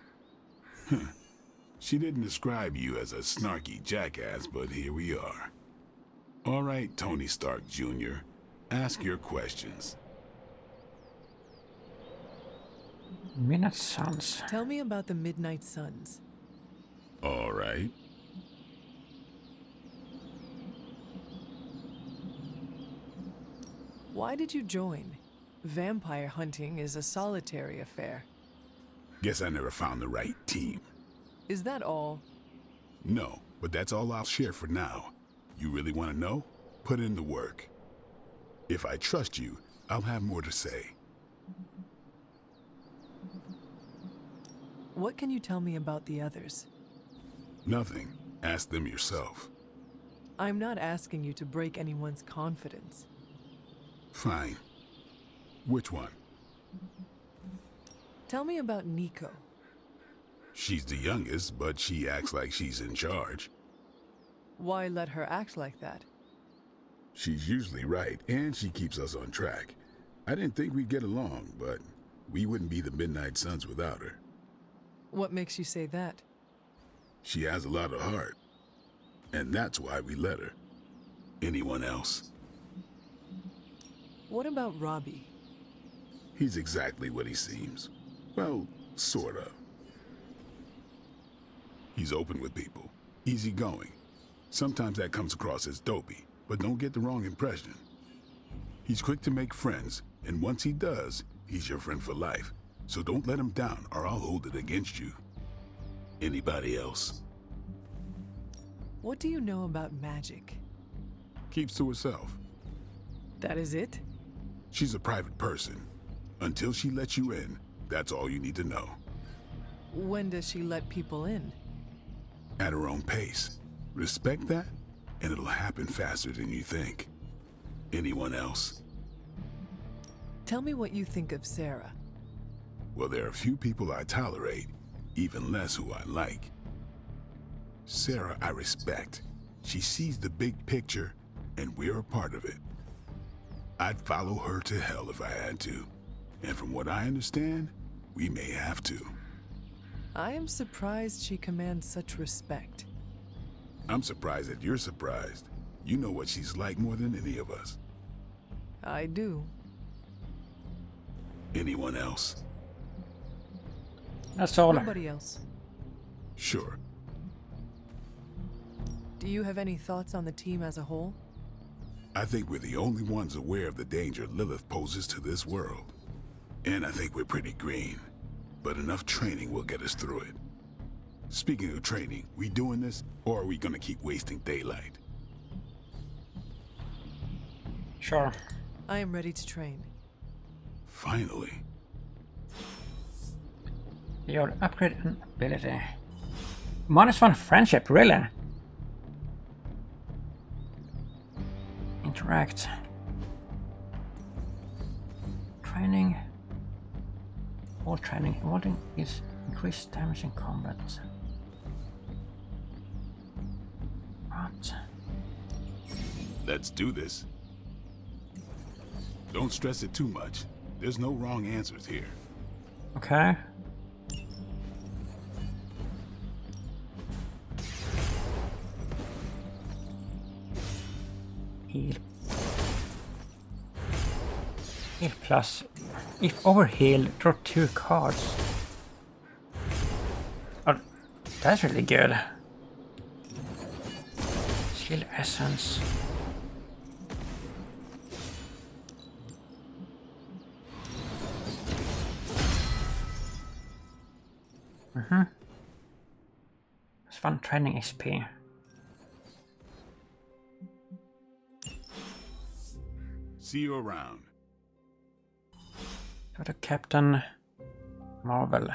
[SPEAKER 4] She didn't describe you as a snarky jackass, but here we are. All right, Tony Stark Jr., ask your questions.
[SPEAKER 1] Midnight Suns.
[SPEAKER 2] Tell me about the Midnight Suns.
[SPEAKER 4] All right.
[SPEAKER 2] Why did you join? Vampire hunting is a solitary affair.
[SPEAKER 4] Guess I never found the right team.
[SPEAKER 2] Is that all?
[SPEAKER 4] No, but that's all I'll share for now. You really want to know? Put in the work. If I trust you, I'll have more to say.
[SPEAKER 2] What can you tell me about the others?
[SPEAKER 4] Nothing. Ask them yourself.
[SPEAKER 2] I'm not asking you to break anyone's confidence.
[SPEAKER 4] Fine. Which one?
[SPEAKER 2] Tell me about Nico.
[SPEAKER 4] She's the youngest, but she acts like she's in charge.
[SPEAKER 2] Why let her act like that?
[SPEAKER 4] She's usually right, and she keeps us on track. I didn't think we'd get along, but we wouldn't be the Midnight Suns without her.
[SPEAKER 2] What makes you say that?
[SPEAKER 4] She has a lot of heart, and that's why we let her. Anyone else?
[SPEAKER 2] What about Robbie?
[SPEAKER 4] He's exactly what he seems. Well, sort of. He's open with people, easygoing. Sometimes that comes across as dopey, but don't get the wrong impression. He's quick to make friends, and once he does, he's your friend for life. So don't let him down, or I'll hold it against you. Anybody else?
[SPEAKER 2] What do you know about magic?
[SPEAKER 4] Keeps to herself.
[SPEAKER 2] That is it?
[SPEAKER 4] She's a private person. Until she lets you in, that's all you need to know.
[SPEAKER 2] When does she let people in?
[SPEAKER 4] At her own pace. Respect that, and it'll happen faster than you think. Anyone else?
[SPEAKER 2] Tell me what you think of Sarah.
[SPEAKER 4] Well, there are a few people I tolerate, even less who I like. Sarah, I respect. She sees the big picture, and we're a part of it. I'd follow her to hell if I had to. And from what I understand, we may have to.
[SPEAKER 2] I am surprised she commands such respect.
[SPEAKER 4] I'm surprised that you're surprised. You know what she's like more than any of us.
[SPEAKER 2] I do.
[SPEAKER 4] Anyone else?
[SPEAKER 1] That's all.
[SPEAKER 2] Nobody else.
[SPEAKER 4] Sure.
[SPEAKER 2] Do you have any thoughts on the team as a whole?
[SPEAKER 4] I think we're the only ones aware of the danger Lilith poses to this world. And I think we're pretty green. But enough training will get us through it. Speaking of training, we doing this, or are we gonna keep wasting daylight?
[SPEAKER 1] Sure.
[SPEAKER 2] I am ready to train.
[SPEAKER 4] Finally.
[SPEAKER 1] Your upgrade an ability. -1 friendship, really? Interact. Training. All training. Evolving is increased damage in combat. What?
[SPEAKER 4] Let's do this. Don't stress it too much. There's no wrong answers here.
[SPEAKER 1] Okay. Heal. Heal plus. If overheal, draw 2 cards. Oh, that's really good. Skill essence. It's fun training XP.
[SPEAKER 4] See you around.
[SPEAKER 1] Go to Captain Marvel.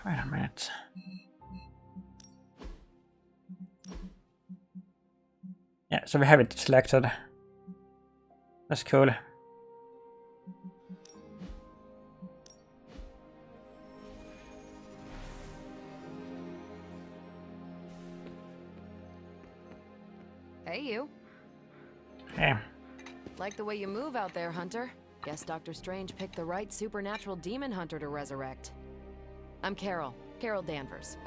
[SPEAKER 1] Wait a minute. Yeah, so we have it selected. That's cool.
[SPEAKER 5] Hey, you.
[SPEAKER 1] Hey.
[SPEAKER 5] Like the way you move out there, Hunter. Guess Dr. Strange picked the right supernatural demon hunter to resurrect. I'm Carol. Carol Danvers.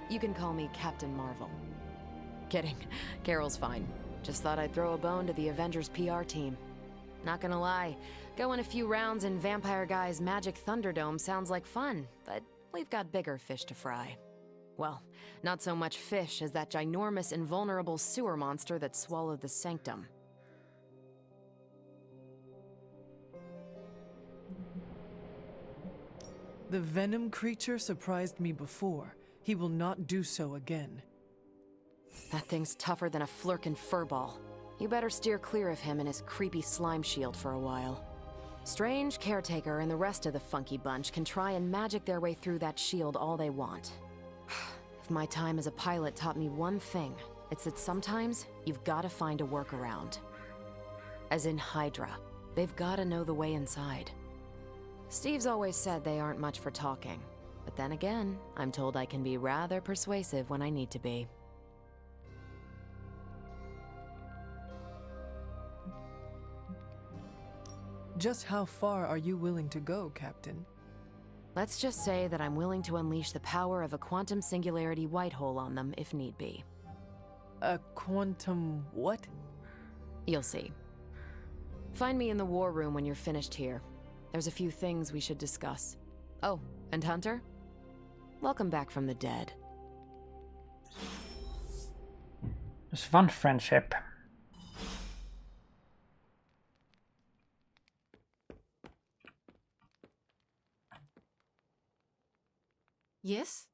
[SPEAKER 5] You can call me Captain Marvel. Kidding. Carol's fine. Just thought I'd throw a bone to the Avengers PR team. Not gonna lie, going a few rounds in Vampire Guy's Magic Thunderdome sounds like fun, but we've got bigger fish to fry. Well, not so much fish as that ginormous invulnerable sewer monster that swallowed the sanctum.
[SPEAKER 2] The venom creature surprised me before. He will not do so again.
[SPEAKER 5] That thing's tougher than a flirkin' furball. You better steer clear of him and his creepy slime shield for a while. Strange, Caretaker, and the rest of the funky bunch can try and magic their way through that shield all they want. If my time as a pilot taught me one thing, it's that sometimes you've gotta find a workaround. As in Hydra, they've gotta know the way inside. Steve's always said they aren't much for talking, but then again, I'm told I can be rather persuasive when I need to be.
[SPEAKER 2] Just how far are you willing to go, Captain?
[SPEAKER 5] Let's just say that I'm willing to unleash the power of a quantum singularity white hole on them if need be.
[SPEAKER 2] A quantum what?
[SPEAKER 5] You'll see. Find me in the war room when you're finished here. There's a few things we should discuss. Oh, and Hunter? Welcome back from the dead.
[SPEAKER 1] There's one friendship.
[SPEAKER 7] Yes?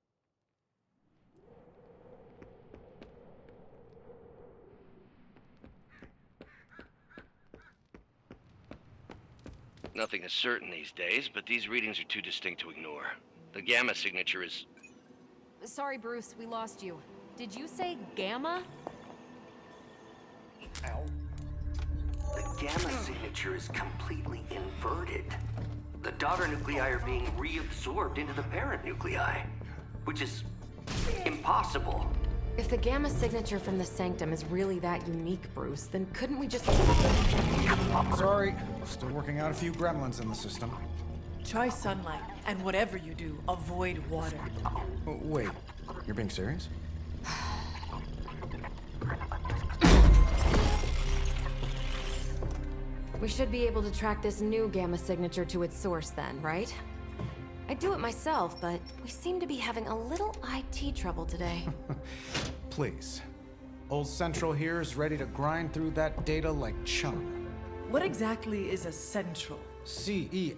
[SPEAKER 11] Nothing is certain these days, but these readings are too distinct to ignore. The gamma signature is...
[SPEAKER 5] Sorry, Bruce, we lost you. Did you say gamma?
[SPEAKER 12] Ow. The gamma signature is completely inverted. The daughter nuclei are being reabsorbed into the parent nuclei, which is impossible.
[SPEAKER 5] If the gamma signature from the sanctum is really that unique, Bruce, then couldn't we just...
[SPEAKER 8] Sorry, still working out a few gremlins in the system.
[SPEAKER 2] Try sunlight, and whatever you do, avoid water.
[SPEAKER 8] Oh, wait, you're being serious?
[SPEAKER 5] We should be able to track this new gamma signature to its source then, right? I'd do it myself, but we seem to be having a little IT trouble today.
[SPEAKER 8] Please. Old Central here is ready to grind through that data like chum.
[SPEAKER 2] What exactly is a central?
[SPEAKER 8] CENTRAL.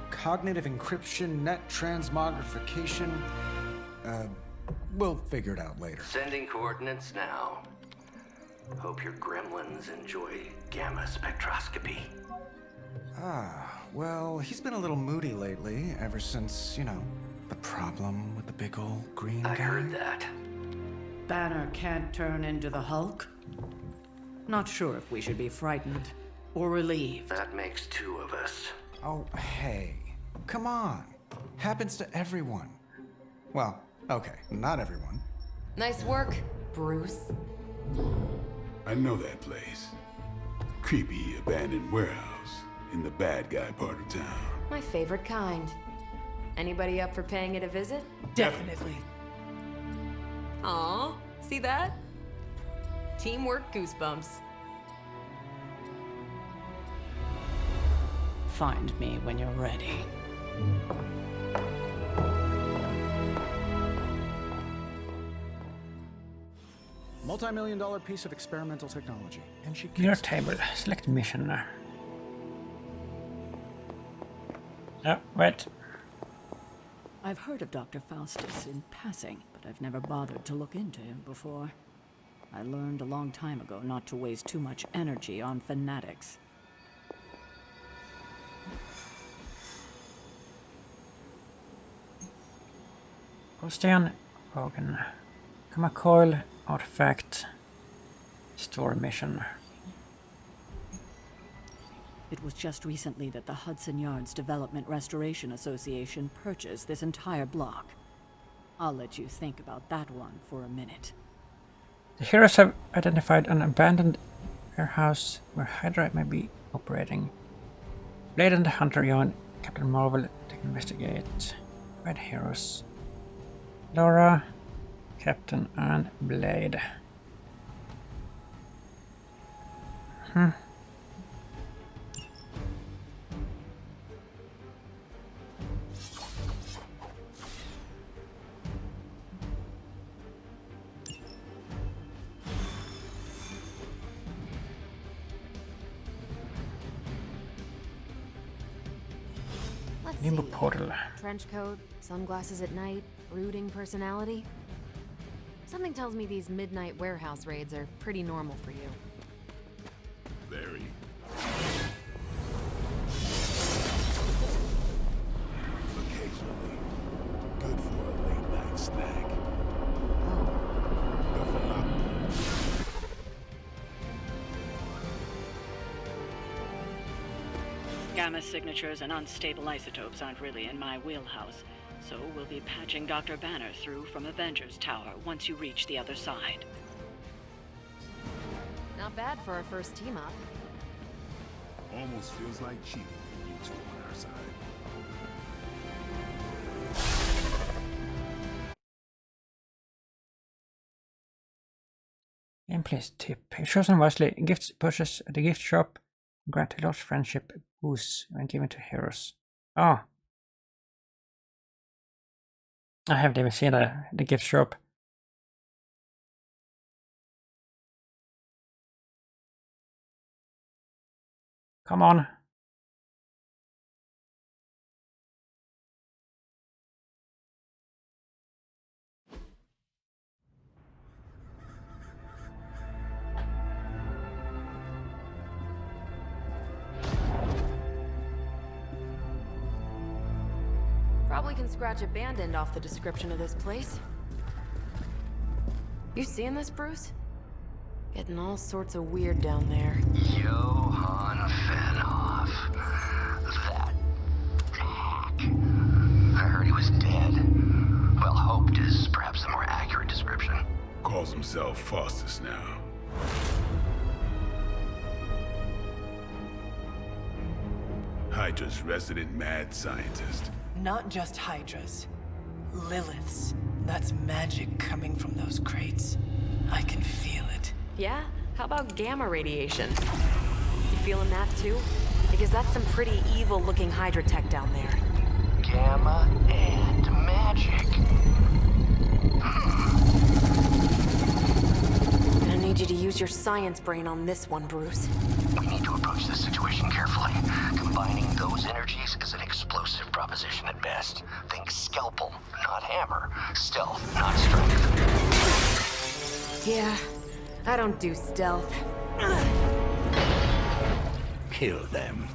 [SPEAKER 8] Cognitive encryption, net transmogrification. We'll figure it out later.
[SPEAKER 12] Sending coordinates now. Hope your gremlins enjoy gamma spectroscopy.
[SPEAKER 8] Ah, well, he's been a little moody lately, ever since, the problem with the big old green guy.
[SPEAKER 12] I heard that.
[SPEAKER 3] Banner can't turn into the Hulk? Not sure if we should be frightened or relieved.
[SPEAKER 12] That makes two of us.
[SPEAKER 8] Oh, hey. Come on. Happens to everyone. Well, okay, not everyone.
[SPEAKER 5] Nice work, Bruce.
[SPEAKER 4] I know that place. Creepy abandoned warehouse in the bad guy part of town.
[SPEAKER 5] My favorite kind. Anybody up for paying it a visit?
[SPEAKER 2] Definitely.
[SPEAKER 5] Aw, see that? Teamwork goosebumps.
[SPEAKER 3] Find me when you're ready.
[SPEAKER 10] Multi-million-dollar piece of experimental technology. And she
[SPEAKER 1] Clear table. Select mission. Oh, wait.
[SPEAKER 3] I've heard of Dr. Faustus in passing, but I've never bothered to look into him before. I learned a long time ago not to waste too much energy on fanatics.
[SPEAKER 1] Faustian, Broken. Gamma coil, artifact, store mission.
[SPEAKER 3] It was just recently that the Hudson Yards Development Restoration Association purchased this entire block. I'll let you think about that one for a minute.
[SPEAKER 1] The heroes have identified an abandoned warehouse where Hydra may be operating. Blade and the Hunter join Captain Marvel to investigate. Red heroes. Laura, Captain, and Blade. Limbo portal.
[SPEAKER 5] Trench coat, sunglasses at night, brooding personality. Something tells me these midnight warehouse raids are pretty normal for you.
[SPEAKER 4] Very. Occasionally. Good for a late night snack. But for now.
[SPEAKER 3] Gamma signatures and unstable isotopes aren't really in my wheelhouse, so we'll be patching Dr. Banner through from Avengers Tower once you reach the other side.
[SPEAKER 5] Not bad for our first team up.
[SPEAKER 4] Almost feels like cheating with you two on our side.
[SPEAKER 1] Gameplay tip. If chosen wisely, gifts purchased at the gift shop grant a large friendship boost when given to heroes. Oh. I haven't even seen the gift shop. Come on.
[SPEAKER 5] Probably can scratch a band end off the description of this place. You seeing this, Bruce? Getting all sorts of weird down there.
[SPEAKER 12] Johann Fenhoff. That hack. I heard he was dead. Well, hoped is perhaps a more accurate description.
[SPEAKER 4] Calls himself Faustus now. Hydra's resident mad scientist.
[SPEAKER 2] Not just Hydras. Liliths. That's magic coming from those crates. I can feel it.
[SPEAKER 5] Yeah? How about gamma radiation? You feeling that too? Because that's some pretty evil-looking Hydra tech down there.
[SPEAKER 12] Gamma and magic.
[SPEAKER 5] Gonna need you to use your science brain on this one, Bruce.
[SPEAKER 12] We need to approach this situation carefully. Combining those energies is an explosive proposition at best. Think scalpel, not hammer. Stealth, not strength.
[SPEAKER 5] Yeah, I don't do stealth.
[SPEAKER 9] Kill them.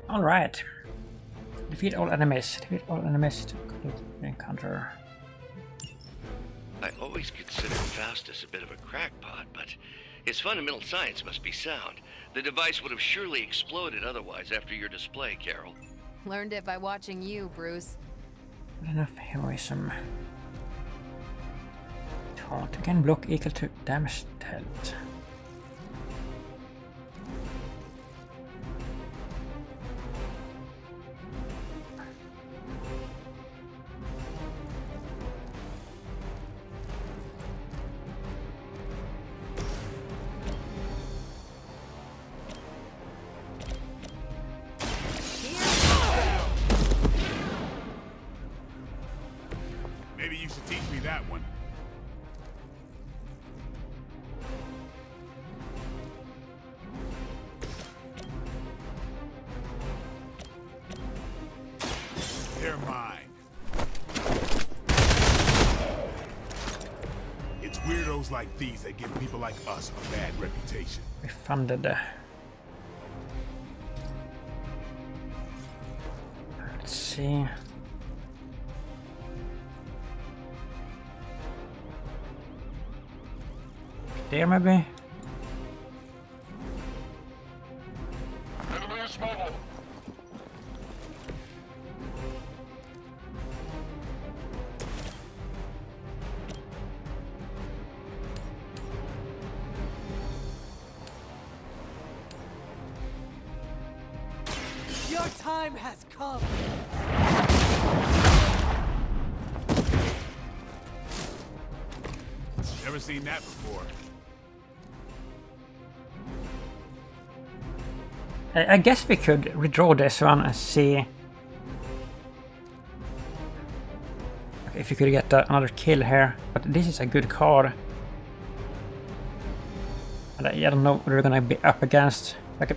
[SPEAKER 1] Alright. Defeat all enemies. Defeat all enemies to complete the encounter.
[SPEAKER 11] I always considered Faustus a bit of a crackpot, but his fundamental science must be sound. The device would have surely exploded otherwise after your display, Carol.
[SPEAKER 5] Learned it by watching you, Bruce.
[SPEAKER 1] Not enough heroism. Taunt. Again, block equal to damage dealt.
[SPEAKER 4] Maybe you should teach me that one. They're mine. It's weirdos like these that give people like us a bad reputation.
[SPEAKER 1] We funded. Let's see. There, maybe.
[SPEAKER 2] Your time has come.
[SPEAKER 4] Never seen that before.
[SPEAKER 1] I guess we could redraw this one and see if you could get another kill here, but this is a good card. And I don't know what we're gonna be up against. Like,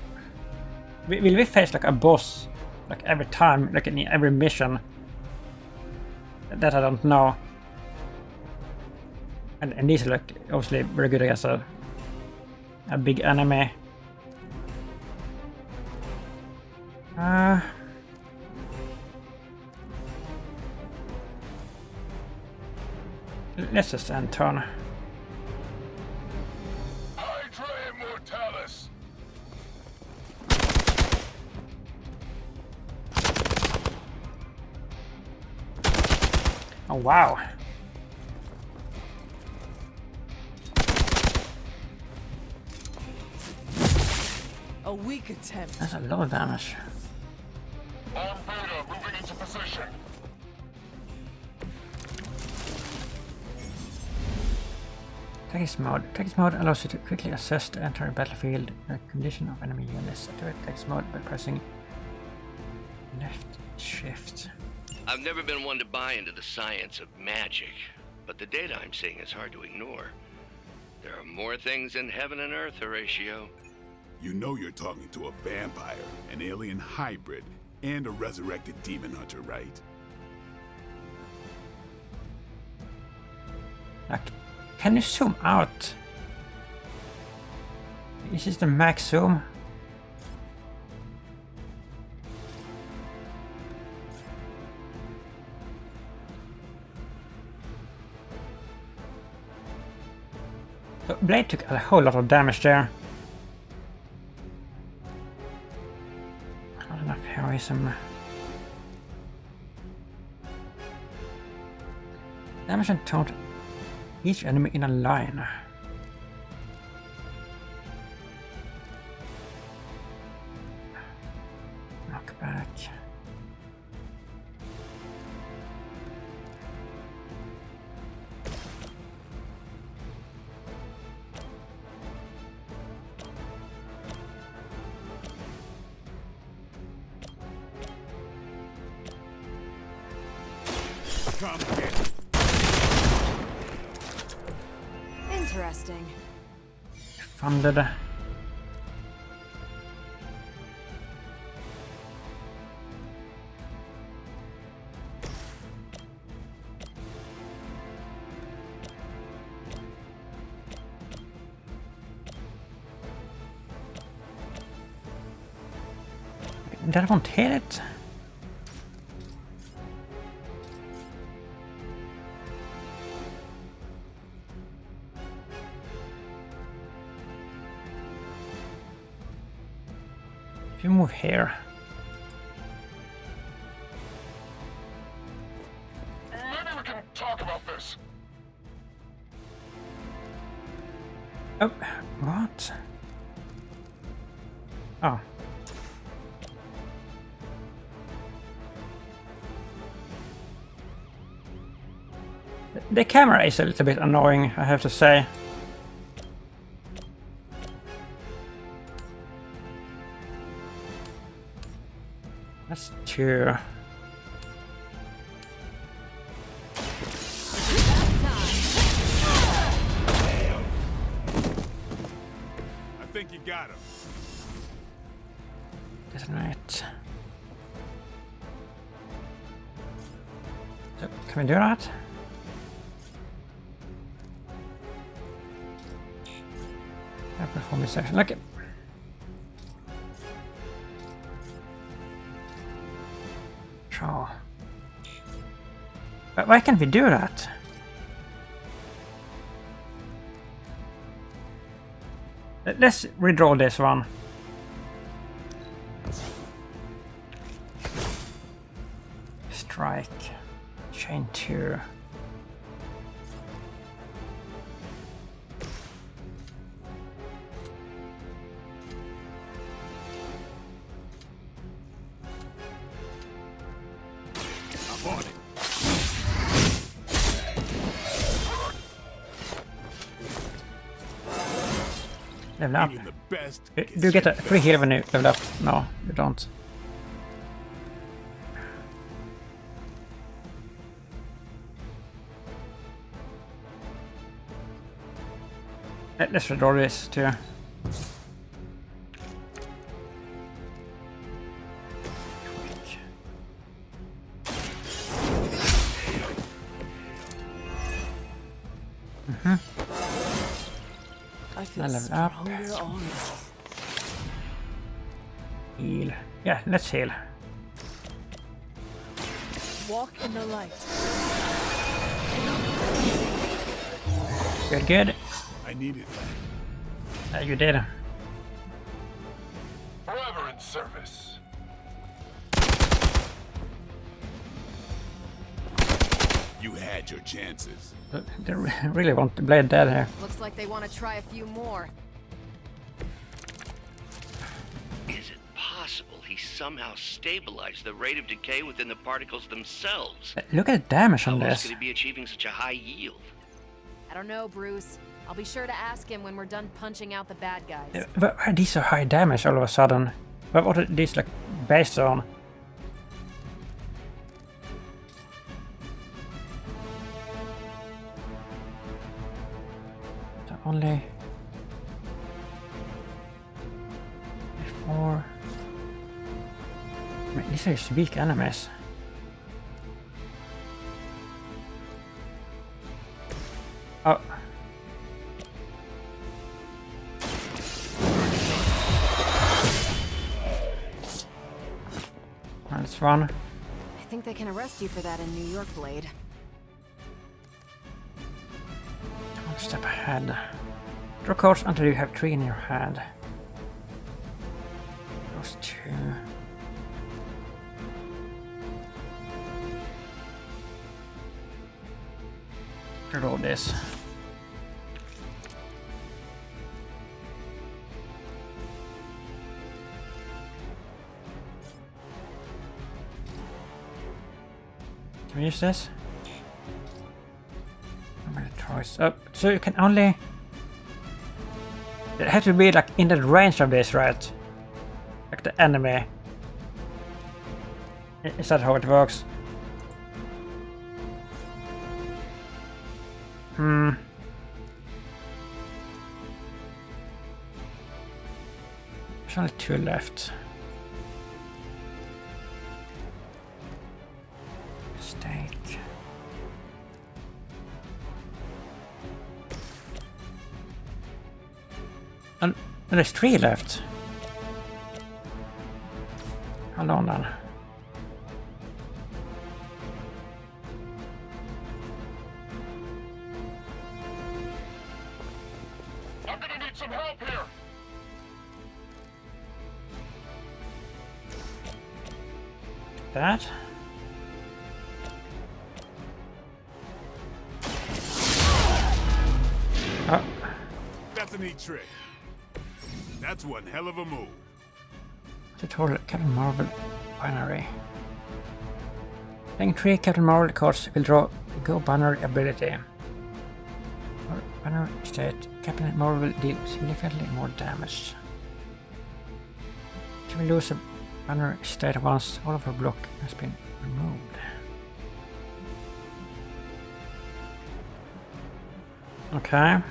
[SPEAKER 1] will we face like a boss, like every time, like in every mission? That I don't know. And these are like obviously very good against a big enemy. Let's just end turn. Oh wow.
[SPEAKER 2] A weak attempt.
[SPEAKER 1] That's a lot of damage.
[SPEAKER 13] On Beta, moving into position.
[SPEAKER 1] Tactics mode. Tactics mode allows you to quickly assess the entire battlefield condition of enemy units. Activate tactics mode by pressing left shift.
[SPEAKER 11] I've never been one to buy into the science of magic, but the data I'm seeing is hard to ignore. There are more things in heaven and earth, Horatio.
[SPEAKER 4] You know you're talking to a vampire, an alien hybrid, and a resurrected demon hunter, right?
[SPEAKER 1] Like, can you zoom out? Is this the max zoom? So Blade took a whole lot of damage there. Not enough heroism. Damage and taunt each enemy in a line. Knockback.
[SPEAKER 4] Come get.
[SPEAKER 5] Interesting.
[SPEAKER 1] Funded. That won't hit it. If you move here.
[SPEAKER 13] Maybe we can talk about this.
[SPEAKER 1] Oh, what? Oh. The camera is a little bit annoying, I have to say. That's two.
[SPEAKER 4] I think you got him.
[SPEAKER 1] Detonate. So, can we do that? Performance section. Look at. Sure. But why can't we do that? Let's redraw this one. Strike. Chain 2. Level up. Do you get a free heal when you level up? No, you don't. Let's redraw this too.
[SPEAKER 2] I feel
[SPEAKER 1] I level up.
[SPEAKER 2] stronger already.
[SPEAKER 1] Heal. Yeah, let's heal.
[SPEAKER 2] Walk in the light.
[SPEAKER 1] Good, good.
[SPEAKER 4] I needed that.
[SPEAKER 1] You did.
[SPEAKER 13] Forever in service.
[SPEAKER 4] You had your chances.
[SPEAKER 1] They really want the blade dead here.
[SPEAKER 5] Looks like they want to try a few more.
[SPEAKER 11] Is it possible he somehow stabilized the rate of decay within the particles themselves?
[SPEAKER 1] Look at the damage
[SPEAKER 11] How
[SPEAKER 1] on
[SPEAKER 11] else
[SPEAKER 1] this.
[SPEAKER 11] could he be achieving such a high yield?
[SPEAKER 5] I don't know, Bruce. I'll be sure to ask him when we're done punching out the bad guys.
[SPEAKER 1] Why are these so high damage all of a sudden? What are these like based on? So only 4. I mean, these are just weak enemies. Oh. Let's run.
[SPEAKER 5] I think they can arrest you for that in New York, Blade.
[SPEAKER 1] One step ahead. Draw cards until you have 3 in your hand. Those 2. Reload this. Can we use this? I'm gonna try. Oh, so you can only. It has to be like in the range of this, right? Like the enemy. Is that how it works? There's only 2 left. Mistake. And there's 3 left. Hold on then.
[SPEAKER 13] I'm gonna need some help here.
[SPEAKER 1] That. Oh.
[SPEAKER 4] That's a neat trick. That's one hell of a move.
[SPEAKER 1] Tutorial Captain Marvel binary. Playing 3 Captain Marvel cards will draw the Go binary ability. Or binary state, Captain Marvel will deal significantly more damage. She will lose a binary state once all of her block has been removed. Okay.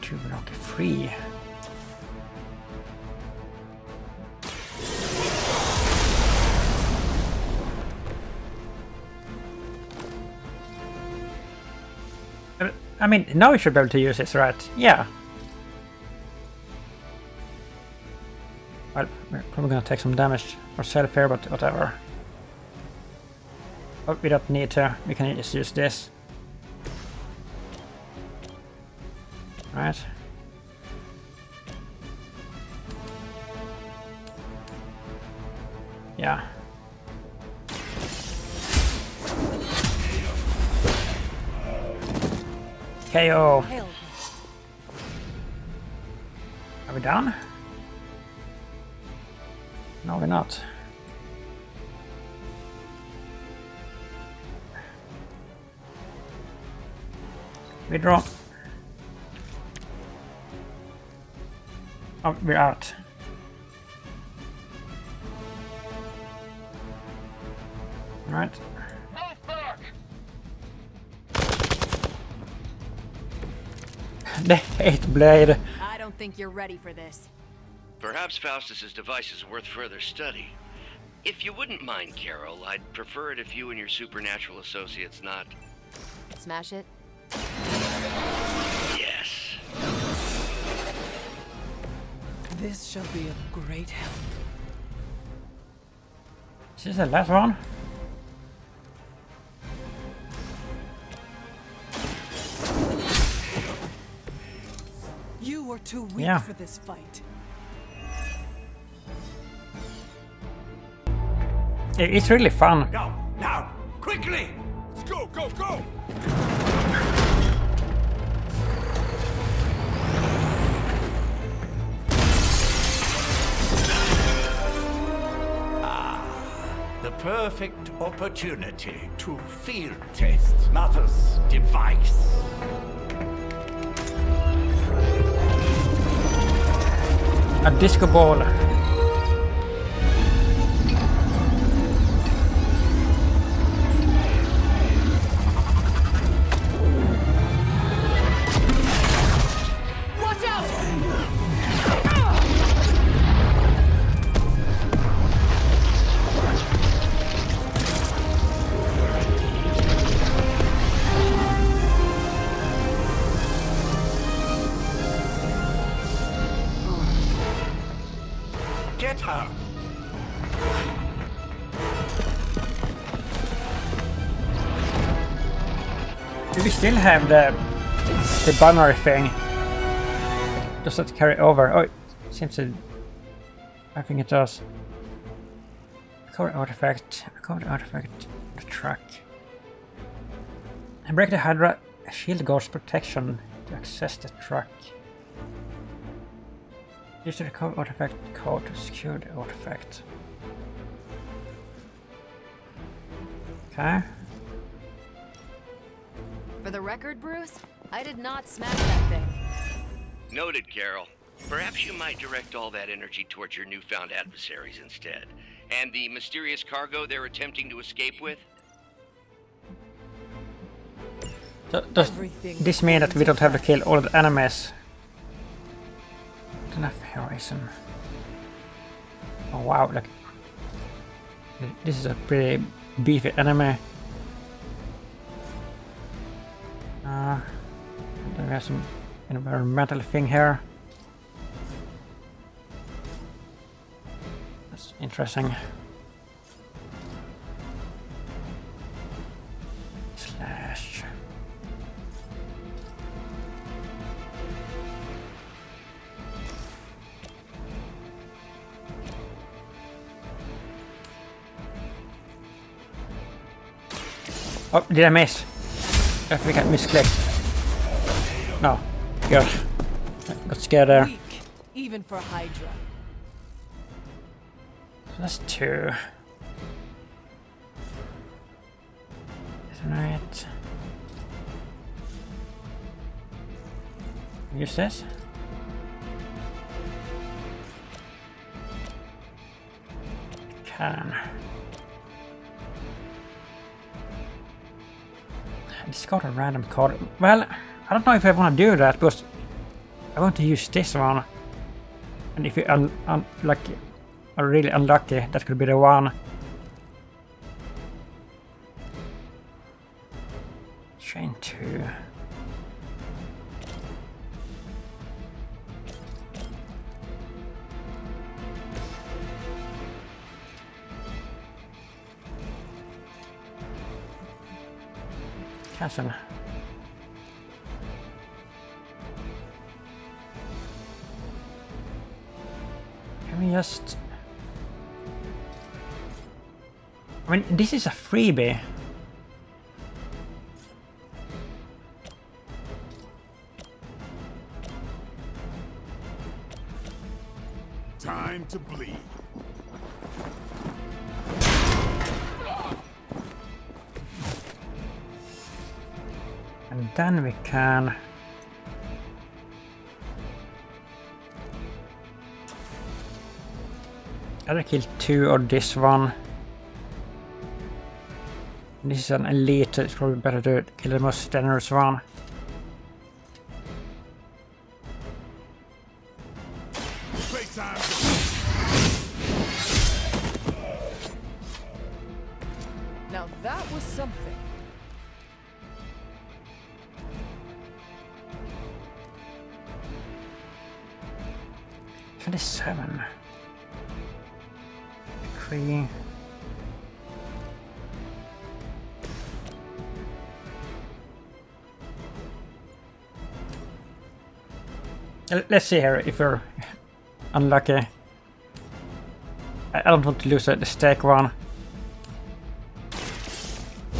[SPEAKER 1] To block free. I mean, now we should be able to use this, right? Yeah. Well, we're probably gonna take some damage ourselves here, but whatever. Oh, we don't need to. We can just use this. Right. Yeah. KO. Are we done? No, we're not. Withdraw. Oh, we're out. Right.
[SPEAKER 13] Move back!
[SPEAKER 1] The hate blade.
[SPEAKER 5] I don't think you're ready for this.
[SPEAKER 11] Perhaps Faustus's device is worth further study. If you wouldn't mind, Carol, I'd prefer it if you and your supernatural associates not...
[SPEAKER 5] Smash it?
[SPEAKER 11] Yes.
[SPEAKER 2] This shall be of great help.
[SPEAKER 1] Is this the last one?
[SPEAKER 2] You were too weak
[SPEAKER 1] Yeah.
[SPEAKER 2] for this fight.
[SPEAKER 1] It's really fun.
[SPEAKER 13] Now! Quickly! Let's go, go, go!
[SPEAKER 14] The perfect opportunity to field test Mother's device.
[SPEAKER 1] A disco ball.
[SPEAKER 5] Watch out!
[SPEAKER 14] Get her!
[SPEAKER 1] Do we still have the binary thing? Does that carry over? Oh, it seems to... I think it does. Recover artifact. Recover artifact. The truck. And break the Hydra shield guard's protection to access the truck. Use the recover artifact code to secure the artifact. Okay.
[SPEAKER 5] For the record, Bruce, I did not smash that thing.
[SPEAKER 11] Noted, Carol. Perhaps you might direct all that energy towards your newfound adversaries instead. And the mysterious cargo they're attempting to escape with?
[SPEAKER 1] So, does this mean that we don't have to kill all the enemies? Not enough heroism. Oh wow, look. This is a pretty beefy enemy. Then we have some environmental thing here. That's interesting. Slash. Oh, did I miss? I think I misclicked. No. Good. Got scared there.
[SPEAKER 2] Weak, even for Hydra.
[SPEAKER 1] So that's 2. Right. Use this. Can. Discard a random card. Well, I don't know if I want to do that because I want to use this one. And if you are really unlucky, that could be the one. Chain 2. Cancel. Can we just... I mean, this is a freebie.
[SPEAKER 4] Time to bleed.
[SPEAKER 1] And then we can... either kill 2 or this one. This is an elite, so it's probably better to kill the most generous one.
[SPEAKER 2] Now that was something.
[SPEAKER 1] $27. 3. Let's see here if we're unlucky. I don't want to lose the stake one.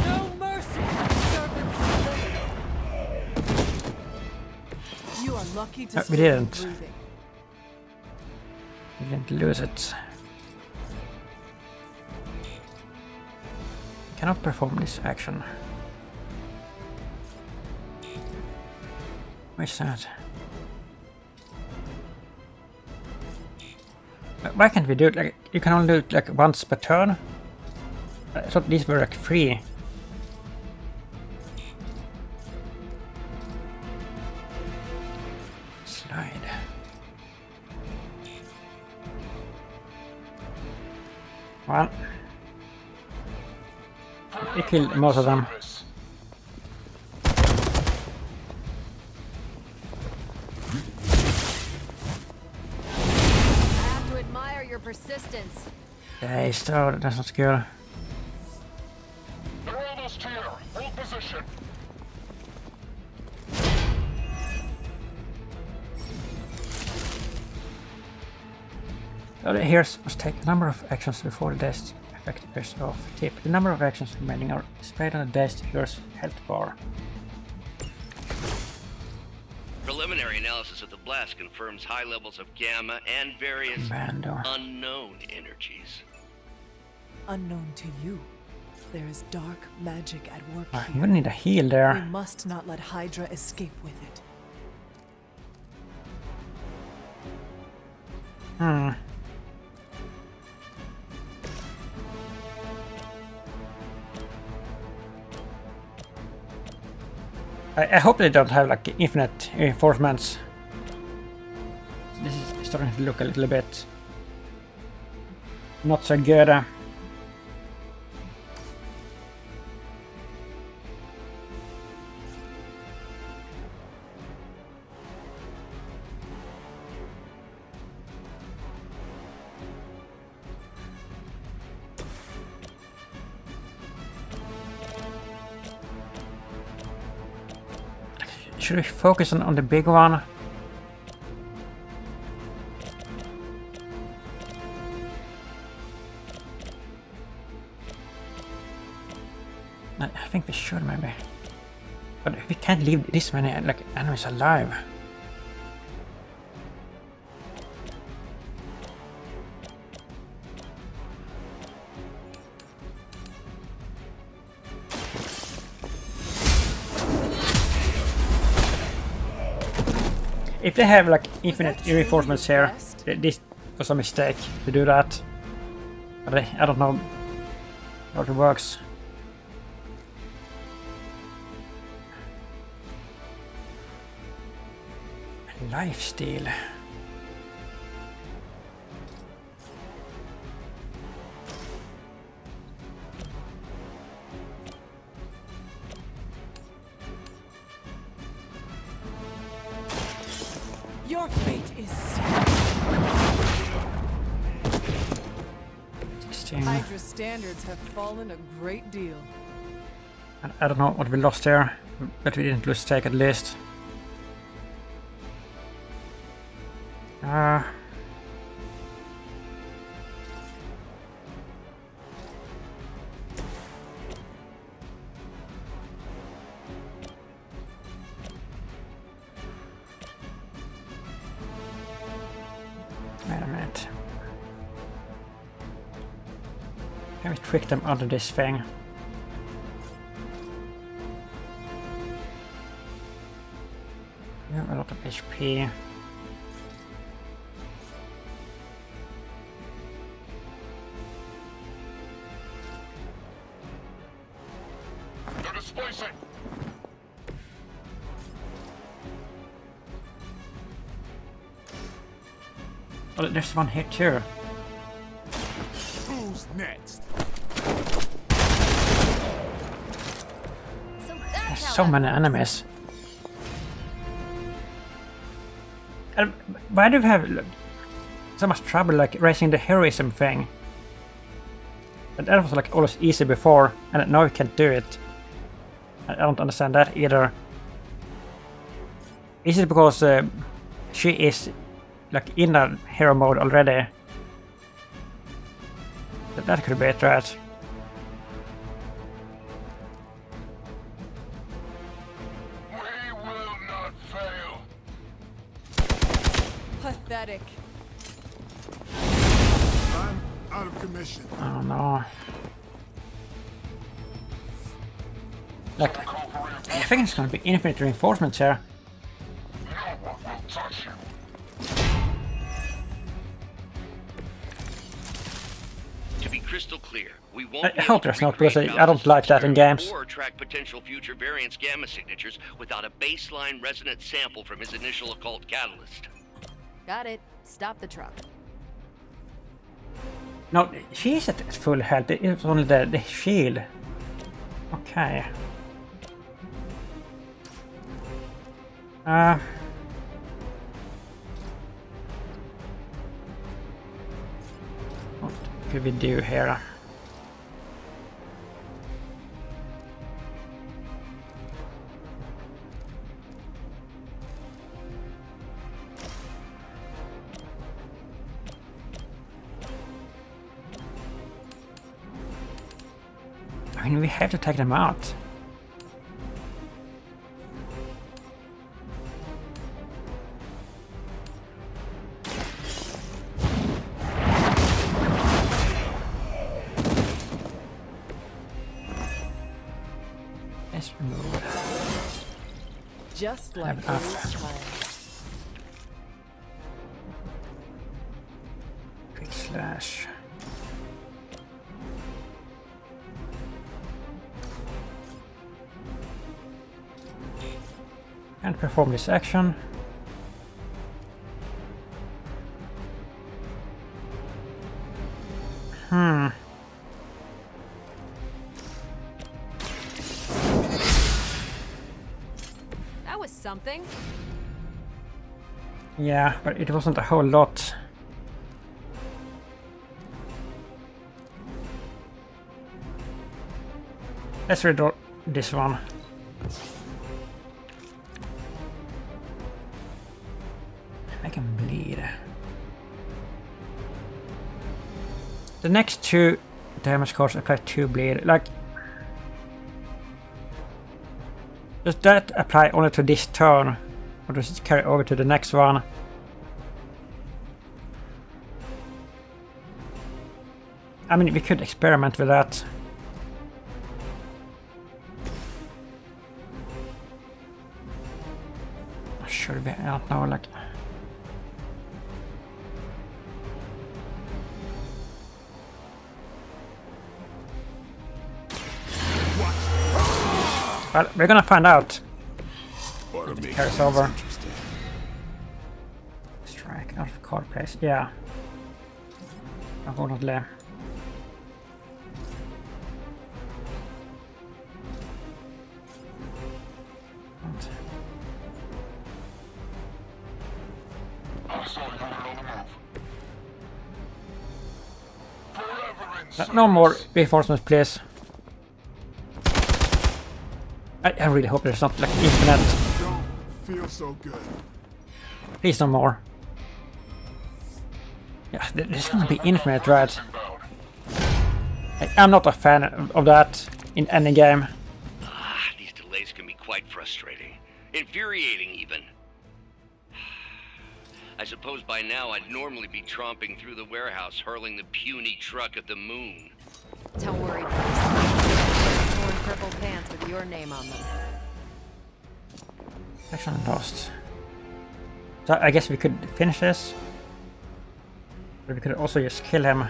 [SPEAKER 2] No mercy, servants of liberty. You are lucky to
[SPEAKER 1] We didn't. We didn't lose it. Cannot perform this action. Why is that? Why can't we do it like you can only do it like once per turn? I thought these were like free. Slide. Well, we killed most of them.
[SPEAKER 5] Persistence.
[SPEAKER 1] Yeah, so that's not good.
[SPEAKER 13] They're almost here. Hold position.
[SPEAKER 1] Here's must take a number of actions before the death effect wears off. Tip: the number of actions remaining are displayed on the death hero's health bar.
[SPEAKER 11] Preliminary analysis of the blast confirms high levels of gamma and various unknown energies.
[SPEAKER 2] Unknown to you. There is dark magic at work
[SPEAKER 1] I'm
[SPEAKER 2] here.
[SPEAKER 1] gonna need a heal there.
[SPEAKER 2] We must not let Hydra escape with it.
[SPEAKER 1] I hope they don't have like infinite reinforcements. This is starting to look a little bit not so good. Should we focus on the big one? I think we should maybe. But we can't leave this many like enemies alive. If they have like infinite reinforcements here, this was a mistake to do that. But I don't know how it works. Lifesteal.
[SPEAKER 2] Your fate is sealed. Hydra standards have fallen a great deal.
[SPEAKER 1] I don't know what we lost there, but we didn't lose stake at least. Wait a minute. Can we trick them out of this thing? We have a lot of HP. Oh, there's one here too.
[SPEAKER 4] Who's next?
[SPEAKER 1] There's so many enemies. And why do we have so much trouble like raising the heroism thing? But that was like always easy before, and now we can't do it. I don't understand that either. Is it because she is like in a hero mode already? That could be it, right?
[SPEAKER 13] We will not fail.
[SPEAKER 2] Pathetic.
[SPEAKER 4] I'm out of commission.
[SPEAKER 1] Oh no. Like, I think it's gonna be infinite reinforcements here.
[SPEAKER 13] No one will touch you.
[SPEAKER 11] To be crystal clear, we won't
[SPEAKER 1] I hope there's not, because I don't like that in games.
[SPEAKER 11] or track potential future variants gamma signatures without a baseline resonant sample from his initial occult catalyst.
[SPEAKER 5] Got it. Stop the truck.
[SPEAKER 1] No, she is at full health. It was only the shield. Okay. What could we do here? I mean, we have to take them out. Let's remove.
[SPEAKER 2] Just like those times.
[SPEAKER 1] Quick slash. And perform this action.
[SPEAKER 5] That was something.
[SPEAKER 1] Yeah, but it wasn't a whole lot. Let's redraw this one. Make him bleed. The next two damage cards apply 2 bleed. Like, does that apply only to this turn, or does it carry over to the next one? I mean, we could experiment with that. Sure, I don't know, like. Well, we're gonna find out. If it carries over. Strike out of card place, yeah. Unfortunately. No more reinforcements, please. I really hope there's not like infinite.
[SPEAKER 4] Don't feel so good.
[SPEAKER 1] Please no more. Yeah, there's gonna be infinite, right? I'm not a fan of that in any game.
[SPEAKER 11] These delays can be quite frustrating. Infuriating, even. I suppose by now I'd normally be tromping through the warehouse, hurling the puny truck at the moon.
[SPEAKER 5] Don't worry, boys. Torn purple pants with your name on them.
[SPEAKER 1] Section lost. So I guess we could finish this. But we could also just kill him.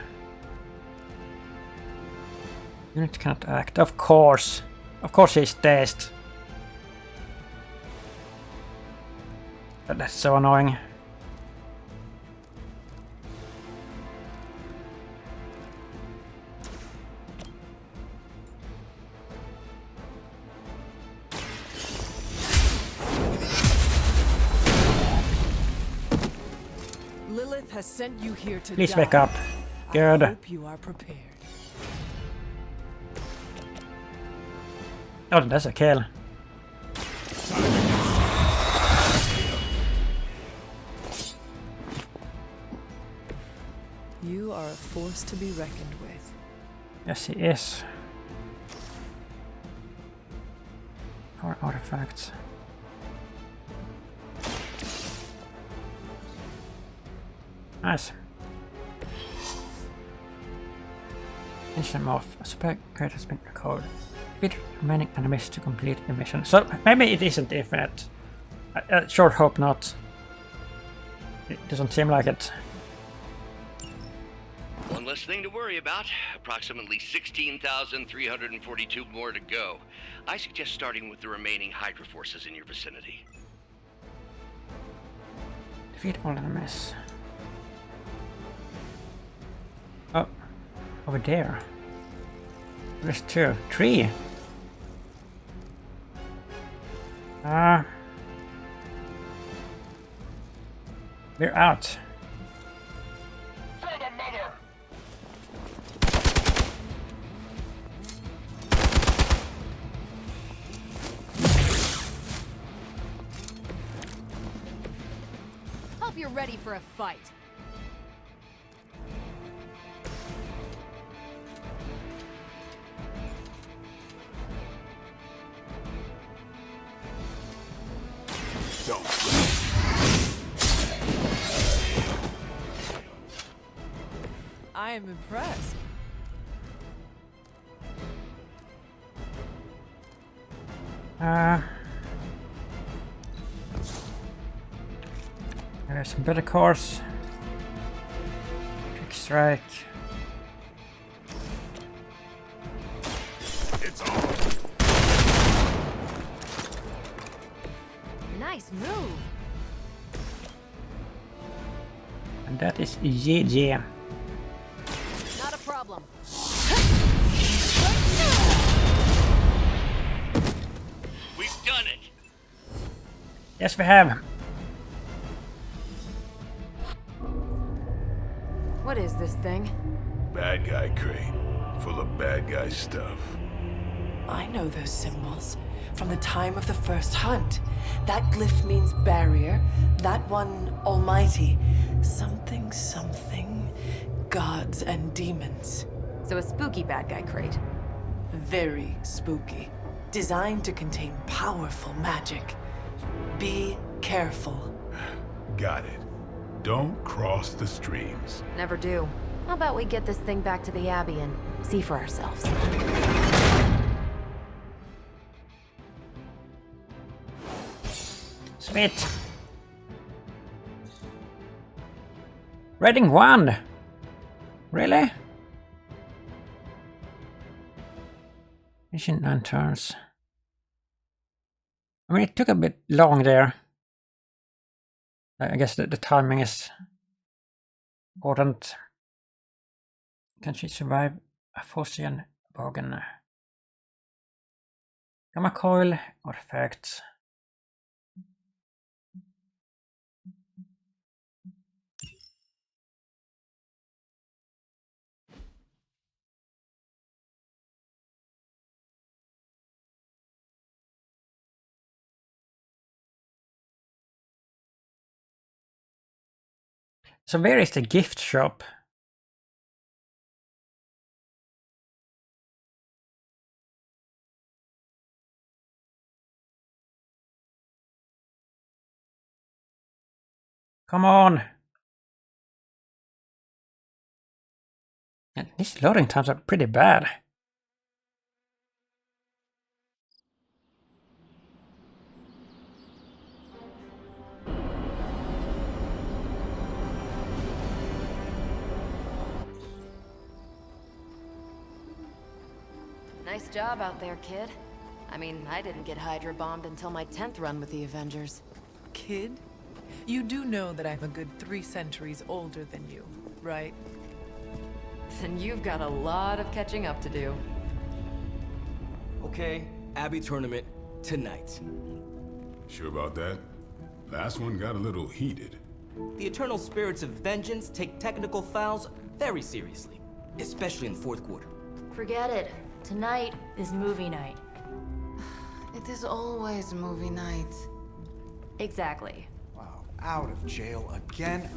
[SPEAKER 1] Unit cannot act. Of course. Of course he's dazed. But that's so annoying.
[SPEAKER 2] has sent you here to
[SPEAKER 1] Please
[SPEAKER 2] die.
[SPEAKER 1] wake up. Good.
[SPEAKER 2] I hope you are prepared.
[SPEAKER 1] Oh, that's a kill.
[SPEAKER 2] You are a force to be reckoned with.
[SPEAKER 1] Yes, he is. Power artifacts. Nice. Mission off. A super crate has been recorded. Defeat remaining enemies to complete the mission. So maybe it isn't infinite. I sure hope not. It doesn't seem like it.
[SPEAKER 11] One less thing to worry about. Approximately 16,342 more to go. I suggest starting with the remaining Hydra forces in your vicinity.
[SPEAKER 1] Defeat all enemies. Oh, over there. There's 2. 3. We're out.
[SPEAKER 13] For the mother!
[SPEAKER 5] Hope you're ready for a fight.
[SPEAKER 4] Don't.
[SPEAKER 2] I am impressed.
[SPEAKER 1] There's some better cars. Quick strike.
[SPEAKER 4] It's on.
[SPEAKER 5] Nice move.
[SPEAKER 1] And that is GG.
[SPEAKER 5] Not a problem.
[SPEAKER 11] We've done it!
[SPEAKER 1] Yes, we have.
[SPEAKER 5] What is this thing?
[SPEAKER 4] Bad guy crate. Full of bad guy stuff.
[SPEAKER 2] I know those symbols from the time of the first hunt. That glyph means barrier, that one almighty. Something, something. Gods and demons.
[SPEAKER 5] So a spooky bad guy crate.
[SPEAKER 2] Very spooky. Designed to contain powerful magic. Be careful.
[SPEAKER 4] Got it. Don't cross the streams.
[SPEAKER 5] Never do. How about we get this thing back to the Abbey and see for ourselves?
[SPEAKER 1] Sweet. Rating 1. Really? Mission 9 turns. I mean, it took a bit long there. I guess the timing is important. Can she survive a Faustian Bogan? Gamma coil artifacts. So where is the gift shop? Come on! And these loading times are pretty bad.
[SPEAKER 5] Nice job out there, kid. I mean, I didn't get Hydra bombed until my 10th run with the Avengers.
[SPEAKER 2] Kid? You do know that I'm a good 3 centuries older than you, right?
[SPEAKER 5] Then you've got a lot of catching up to do.
[SPEAKER 6] Okay, Abbey tournament tonight.
[SPEAKER 4] Sure about that? Last one got a little heated.
[SPEAKER 6] The eternal spirits of vengeance take technical fouls very seriously, especially in the fourth quarter.
[SPEAKER 7] Forget it. Tonight is movie night.
[SPEAKER 5] It is always movie night.
[SPEAKER 7] Exactly.
[SPEAKER 8] Wow, out of jail again?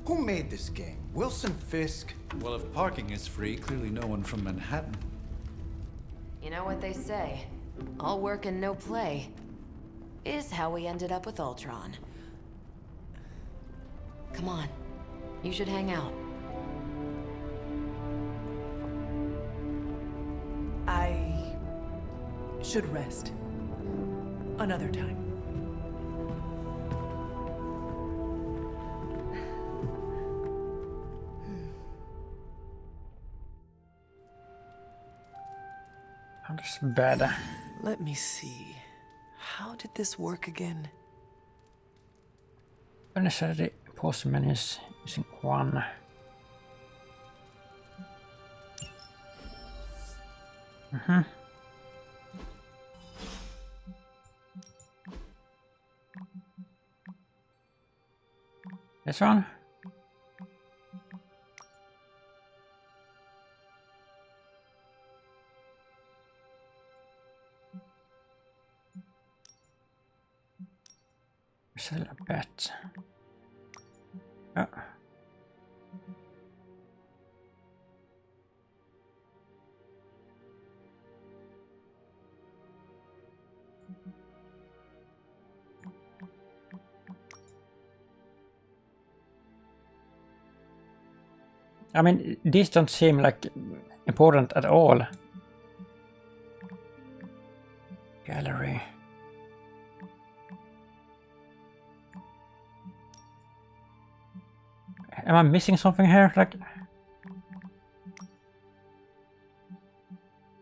[SPEAKER 8] Who made this game? Wilson Fisk?
[SPEAKER 10] Well, if parking is free, clearly no one from Manhattan.
[SPEAKER 5] You know what they say? All work and no play is how we ended up with Ultron. Come on. You should hang out.
[SPEAKER 2] I should rest. Another time.
[SPEAKER 1] I'm just bad.
[SPEAKER 2] Let me see. How did this work again?
[SPEAKER 1] Unnecessary pause menus using one. This one? Sell a bet. Oh. I mean, these don't seem like important at all. Gallery. Am I missing something here? Like,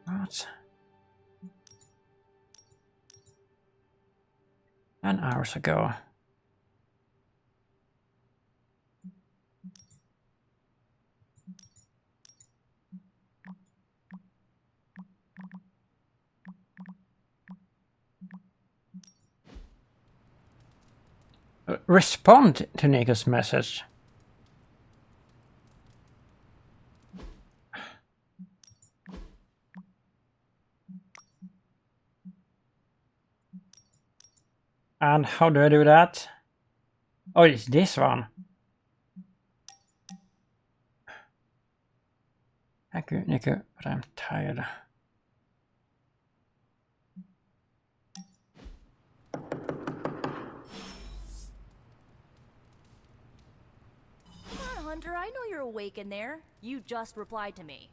[SPEAKER 1] what? 9 hours ago. Respond to Nico's message. And how do I do that? Oh, it's this one. Thank you, Nico, but I'm tired.
[SPEAKER 7] Come on, Hunter, I know you're awake in there. You just replied to me.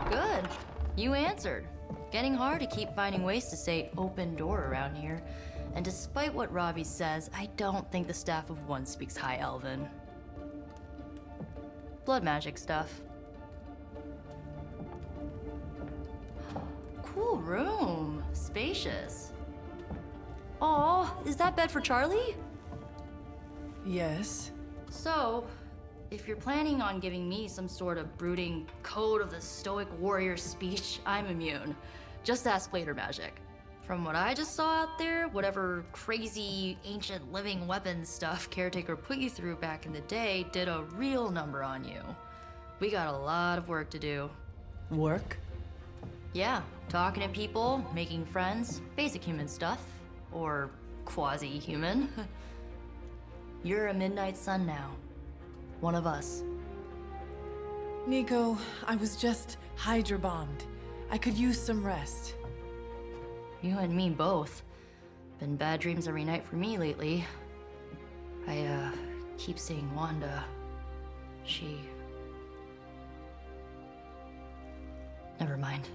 [SPEAKER 7] Good. You answered. Getting hard to keep finding ways to say open door around here. And despite what Robbie says, I don't think the staff of One speaks High Elven. Blood magic stuff. Cool room. Spacious. Aw, is that bed for Charlie?
[SPEAKER 2] Yes.
[SPEAKER 7] So, if you're planning on giving me some sort of brooding code of the stoic warrior speech, I'm immune. Just ask later magic. From what I just saw out there, whatever crazy ancient living weapons stuff Caretaker put you through back in the day did a real number on you. We got a lot of work to do.
[SPEAKER 2] Work?
[SPEAKER 7] Yeah, talking to people, making friends, basic human stuff. Or quasi-human. You're a Midnight Sun now. One of us.
[SPEAKER 2] Nico, I was just Hydra bombed. I could use some rest.
[SPEAKER 7] You and me both. Been bad dreams every night for me lately. I, keep seeing Wanda. She... Never mind.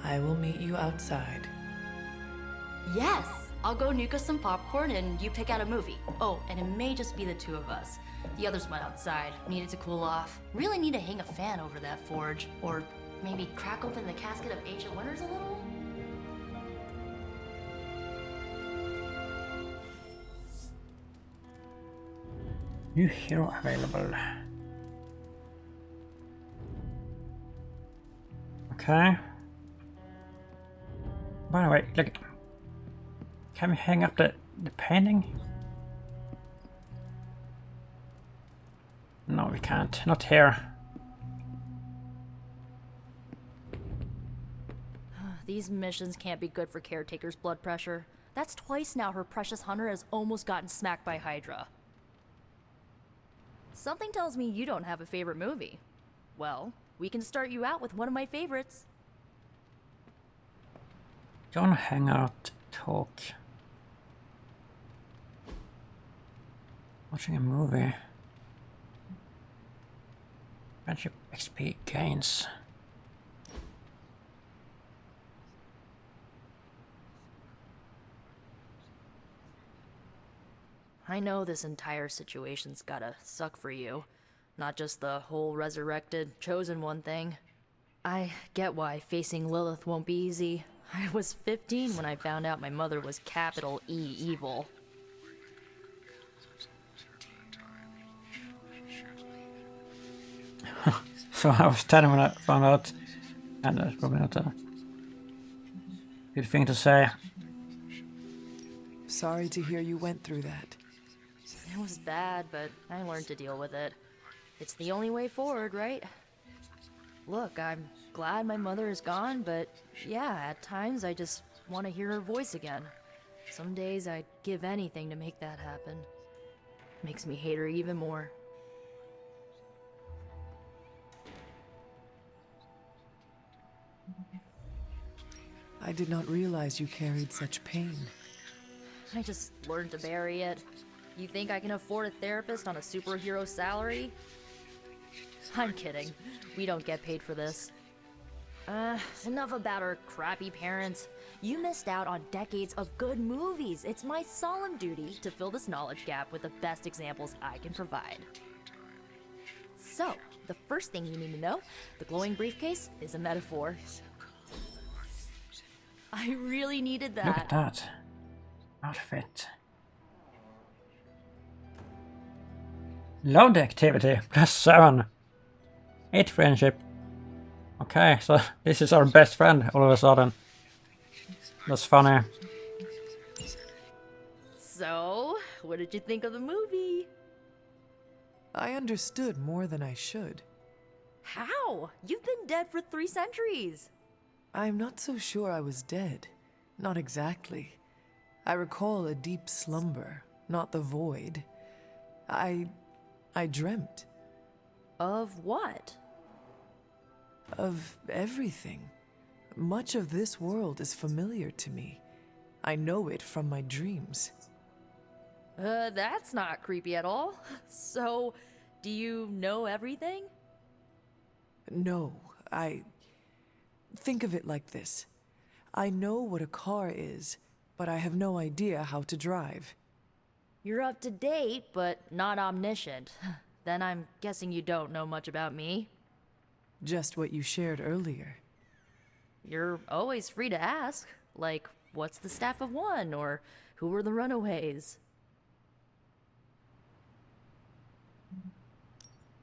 [SPEAKER 2] I will meet you outside.
[SPEAKER 7] Yes! I'll go nuke us some popcorn and you pick out a movie. Oh, and it may just be the two of us. The others went outside, needed to cool off. Really need to hang a fan over that forge. Or maybe crack open the casket of Ancient Wonders a little?
[SPEAKER 1] New hero available. Okay. By the way, look. Can we hang up the painting? No, we can't. Not here.
[SPEAKER 7] These missions can't be good for Caretaker's blood pressure. That's twice now her precious hunter has almost gotten smacked by Hydra. Something tells me you don't have a favorite movie. Well, we can start you out with one of my favorites.
[SPEAKER 1] Don't hang out, talk. Watching a movie. Friendship XP gains.
[SPEAKER 7] I know this entire situation's gotta suck for you. Not just the whole resurrected, chosen one thing. I get why facing Lilith won't be easy. I was 15 when I found out my mother was capital E evil.
[SPEAKER 1] So I was 10 when I found out, and that's probably not a good thing to say.
[SPEAKER 2] Sorry to hear you went through that.
[SPEAKER 7] It was bad, but I learned to deal with it. It's the only way forward, right? Look, I'm glad my mother is gone, but yeah, at times I just want to hear her voice again. Some days I'd give anything to make that happen. Makes me hate her even more.
[SPEAKER 2] I did not realize you carried such pain.
[SPEAKER 7] I just learned to bury it. You think I can afford a therapist on a superhero salary? I'm kidding. We don't get paid for this. Enough about our crappy parents. You missed out on decades of good movies. It's my solemn duty to fill this knowledge gap with the best examples I can provide. So, the first thing you need to know, the glowing briefcase is a metaphor. I really needed that.
[SPEAKER 1] Look at that. Outfit. Love the activity. +7. 8 friendship. Okay, so this is our best friend all of a sudden. That's funny.
[SPEAKER 7] So, what did you think of the movie?
[SPEAKER 2] I understood more than I should.
[SPEAKER 7] How? You've been dead for 3 centuries.
[SPEAKER 2] I'm not so sure I was dead. Not exactly. I recall a deep slumber, not the void. I dreamt.
[SPEAKER 7] Of what?
[SPEAKER 2] Of everything. Much of this world is familiar to me. I know it from my dreams.
[SPEAKER 7] That's not creepy at all. So, do you know everything?
[SPEAKER 2] No, Think of it like this. I know what a car is, but I have no idea how to drive.
[SPEAKER 7] You're up to date, but not omniscient. Then I'm guessing you don't know much about me.
[SPEAKER 2] Just what you shared earlier.
[SPEAKER 7] You're always free to ask. Like, what's the staff of one? Or who were the runaways?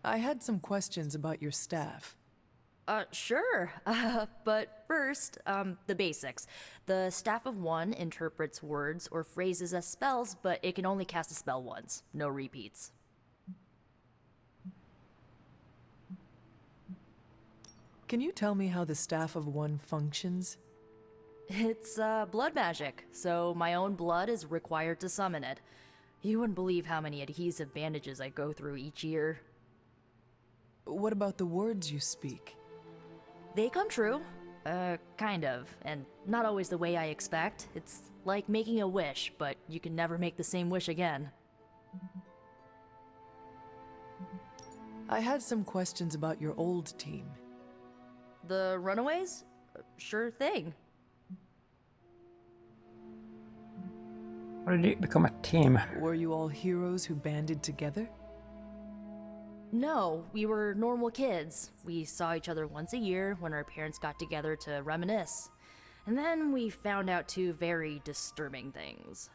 [SPEAKER 2] I had some questions about your staff.
[SPEAKER 7] Sure. But first, the basics. The staff of one interprets words or phrases as spells, but it can only cast a spell once. No repeats.
[SPEAKER 2] Can you tell me how the staff of one functions?
[SPEAKER 7] It's, blood magic, so my own blood is required to summon it. You wouldn't believe how many adhesive bandages I go through each year.
[SPEAKER 2] What about the words you speak?
[SPEAKER 7] They come true. Kind of. And not always the way I expect. It's like making a wish, but you can never make the same wish again.
[SPEAKER 2] I had some questions about your old team.
[SPEAKER 7] The runaways? Sure thing.
[SPEAKER 1] Why did you become a team?
[SPEAKER 2] Were you all heroes who banded together?
[SPEAKER 7] No, we were normal kids. We saw each other once a year when our parents got together to reminisce. And then we found out 2 very disturbing things.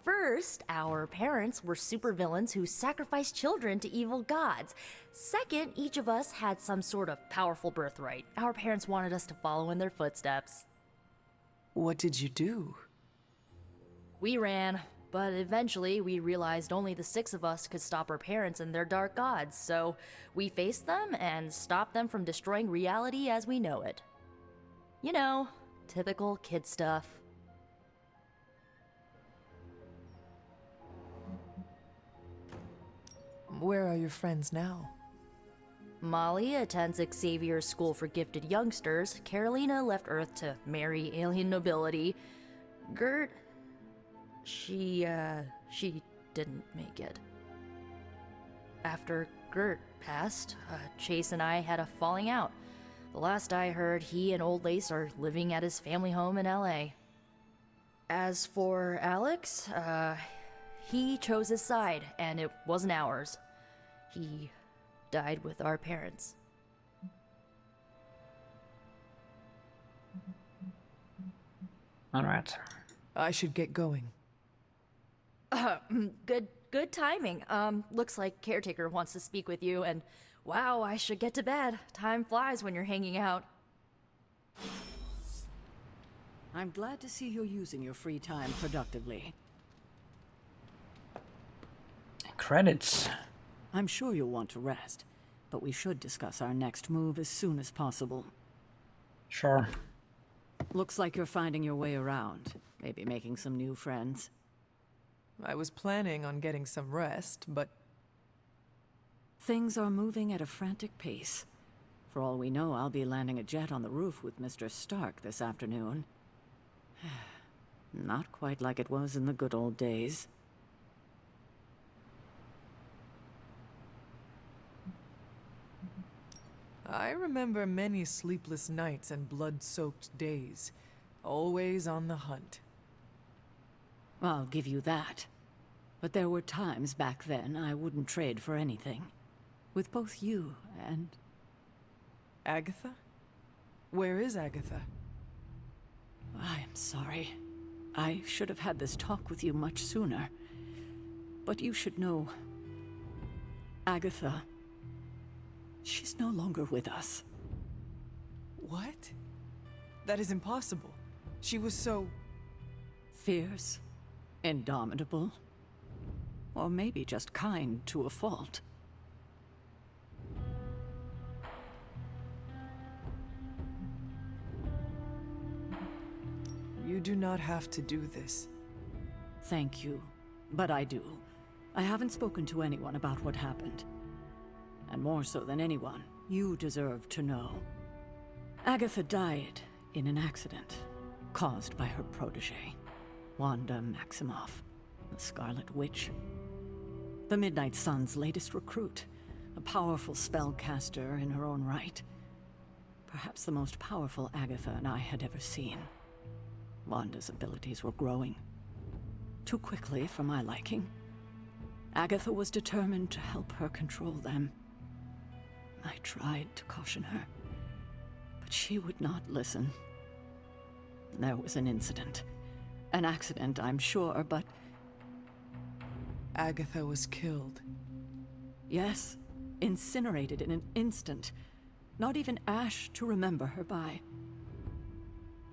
[SPEAKER 15] First, our parents were supervillains who sacrificed children to evil gods. Second, each of us had some sort of powerful birthright. Our parents wanted us to follow in their footsteps.
[SPEAKER 2] What did you do?
[SPEAKER 15] We ran, but eventually we realized only the 6 of us could stop our parents and their dark gods, so we faced them and stopped them from destroying reality as we know it. You know, typical kid stuff.
[SPEAKER 2] Where are your friends now?
[SPEAKER 15] Molly attends Xavier's School for Gifted Youngsters. Carolina left Earth to marry alien nobility. Gert... She didn't make it. After Gert passed, Chase and I had a falling out. The last I heard, he and Old Lace are living at his family home in LA. As for Alex, he chose his side, and it wasn't ours. He died with our parents.
[SPEAKER 1] All right.
[SPEAKER 2] I should get going.
[SPEAKER 15] Good timing. Looks like Caretaker wants to speak with you, and wow, I should get to bed. Time flies when you're hanging out.
[SPEAKER 3] I'm glad to see you're using your free time productively.
[SPEAKER 1] Credits.
[SPEAKER 3] I'm sure you'll want to rest, but we should discuss our next move as soon as possible.
[SPEAKER 1] Sure.
[SPEAKER 3] Looks like you're finding your way around, maybe making some new friends.
[SPEAKER 2] I was planning on getting some rest, but...
[SPEAKER 3] Things are moving at a frantic pace. For all we know, I'll be landing a jet on the roof with Mr. Stark this afternoon. Not quite like it was in the good old days.
[SPEAKER 2] I remember many sleepless nights and blood-soaked days. Always on the hunt.
[SPEAKER 3] I'll give you that. But there were times back then I wouldn't trade for anything. With both you and...
[SPEAKER 2] Agatha? Where is Agatha?
[SPEAKER 3] I am sorry. I should have had this talk with you much sooner. But you should know... Agatha... She's no longer with us.
[SPEAKER 2] What? That is impossible. She was so...
[SPEAKER 3] Fierce, indomitable, or maybe just kind to a fault.
[SPEAKER 2] You do not have to do this.
[SPEAKER 3] Thank you, but I do. I haven't spoken to anyone about what happened. And more so than anyone, you deserve to know. Agatha died in an accident caused by her protege, Wanda Maximoff, the Scarlet Witch. The Midnight Sun's latest recruit, a powerful spellcaster in her own right. Perhaps the most powerful Agatha and I had ever seen. Wanda's abilities were growing. Too quickly for my liking. Agatha was determined to help her control them. I tried to caution her, but she would not listen. There was an incident. An accident, I'm sure, but...
[SPEAKER 2] Agatha was killed.
[SPEAKER 3] Yes, incinerated in an instant. Not even ash to remember her by.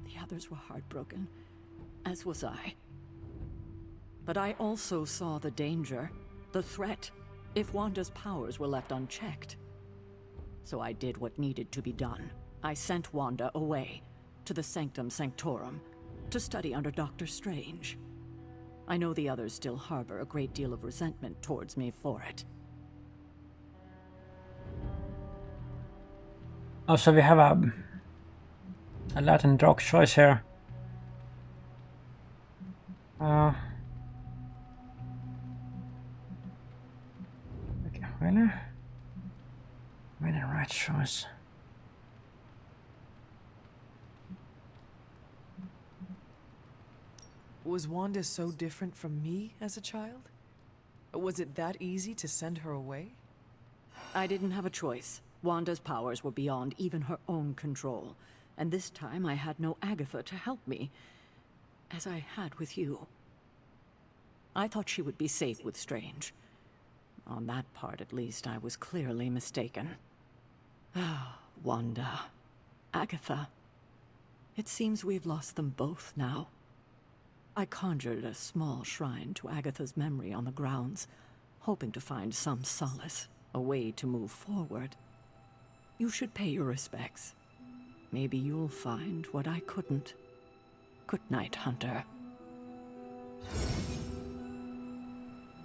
[SPEAKER 3] The others were heartbroken, as was I. But I also saw the danger, the threat, if Wanda's powers were left unchecked. So I did what needed to be done. I sent Wanda away, to the Sanctum Sanctorum, to study under Dr. Strange. I know the others still harbor a great deal of resentment towards me for it.
[SPEAKER 1] Oh, so we have a Latin drug choice here. Okay, really? Made the right choice.
[SPEAKER 2] Was Wanda so different from me as a child? Was it that easy to send her away?
[SPEAKER 3] I didn't have a choice. Wanda's powers were beyond even her own control. And this time I had no Agatha to help me, as I had with you. I thought she would be safe with Strange. On that part, at least, I was clearly mistaken. Ah, Wanda. Agatha. It seems we've lost them both now. I conjured a small shrine to Agatha's memory on the grounds, hoping to find some solace, a way to move forward. You should pay your respects. Maybe you'll find what I couldn't. Good night, Hunter.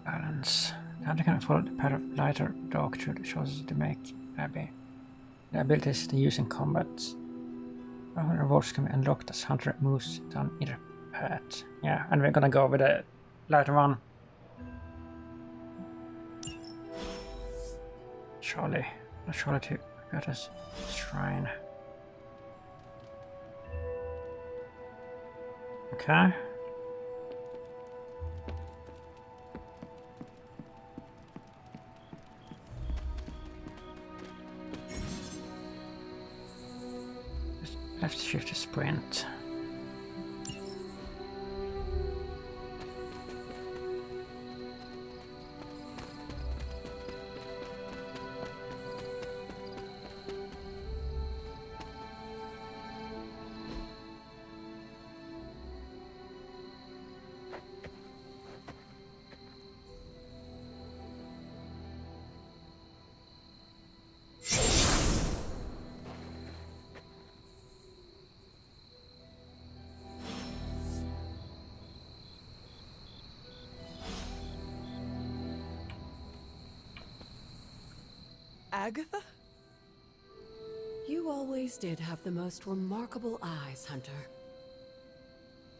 [SPEAKER 1] Balance. The hunter can follow the path of light or dark through the choices to make. Maybe. The abilities they use in combat. Rewards can be unlocked as hunter moves down either path. Yeah, and we're gonna go with the lighter one. Charlie to get us shrine. Okay. Left shift to sprint.
[SPEAKER 2] Agatha?
[SPEAKER 16] You always did have the most remarkable eyes, Hunter.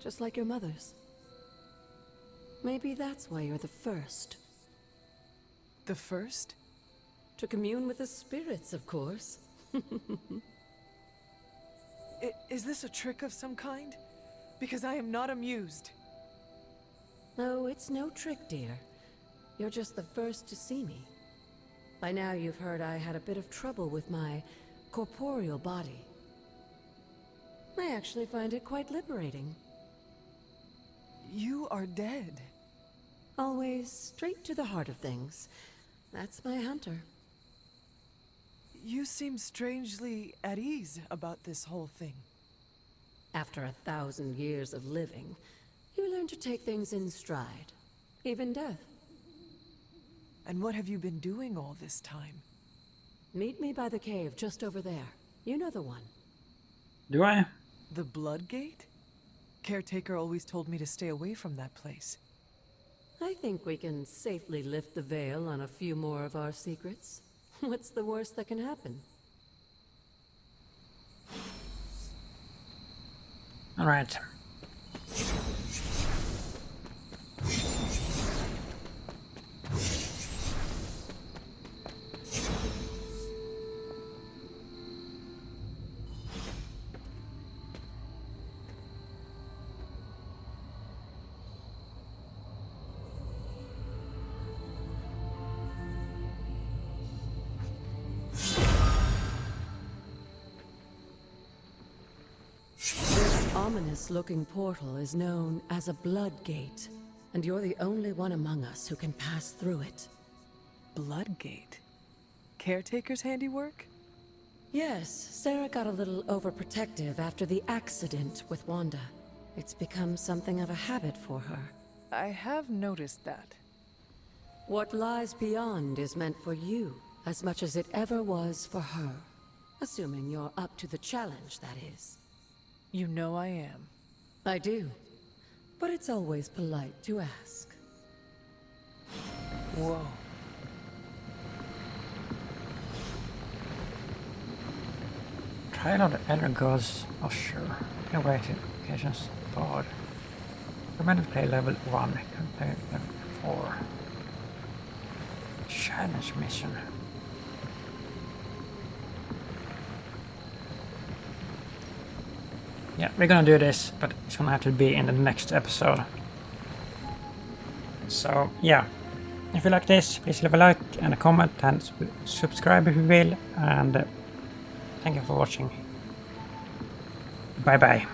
[SPEAKER 16] Just like your mother's. Maybe that's why you're the first.
[SPEAKER 2] The first?
[SPEAKER 16] To commune with the spirits, of course.
[SPEAKER 2] Is this a trick of some kind? Because I am not amused.
[SPEAKER 16] No, it's no trick, dear. You're just the first to see me. By now you've heard I had a bit of trouble with my corporeal body. I actually find it quite liberating.
[SPEAKER 2] You are dead.
[SPEAKER 16] Always straight to the heart of things. That's my Hunter.
[SPEAKER 2] You seem strangely at ease about this whole thing.
[SPEAKER 16] After 1,000 years of living, you learn to take things in stride. Even death.
[SPEAKER 2] And what have you been doing all this time?
[SPEAKER 16] Meet me by the cave just over there. You know the one.
[SPEAKER 1] Do I?
[SPEAKER 2] The Blood Gate? Caretaker always told me to stay away from that place.
[SPEAKER 16] I think we can safely lift the veil on a few more of our secrets. What's the worst that can happen?
[SPEAKER 1] All right.
[SPEAKER 16] Ominous-looking portal is known as a Blood Gate, and you're the only one among us who can pass through it.
[SPEAKER 2] Blood Gate? Caretaker's handiwork?
[SPEAKER 16] Yes, Sarah got a little overprotective after the accident with Wanda. It's become something of a habit for her.
[SPEAKER 2] I have noticed that.
[SPEAKER 16] What lies beyond is meant for you, as much as it ever was for her. Assuming you're up to the challenge, that is.
[SPEAKER 2] You know I am.
[SPEAKER 16] I do. But it's always polite to ask.
[SPEAKER 2] Whoa.
[SPEAKER 1] Trial of the Elder Gods of Sure. Can wait to occasions board. Recommended play level 1, can play level 4. Challenge mission. Yeah, we're gonna do this, but it's gonna have to be in the next episode. So, yeah. If you like this, please leave a like and a comment and subscribe if you will. And thank you for watching. Bye bye.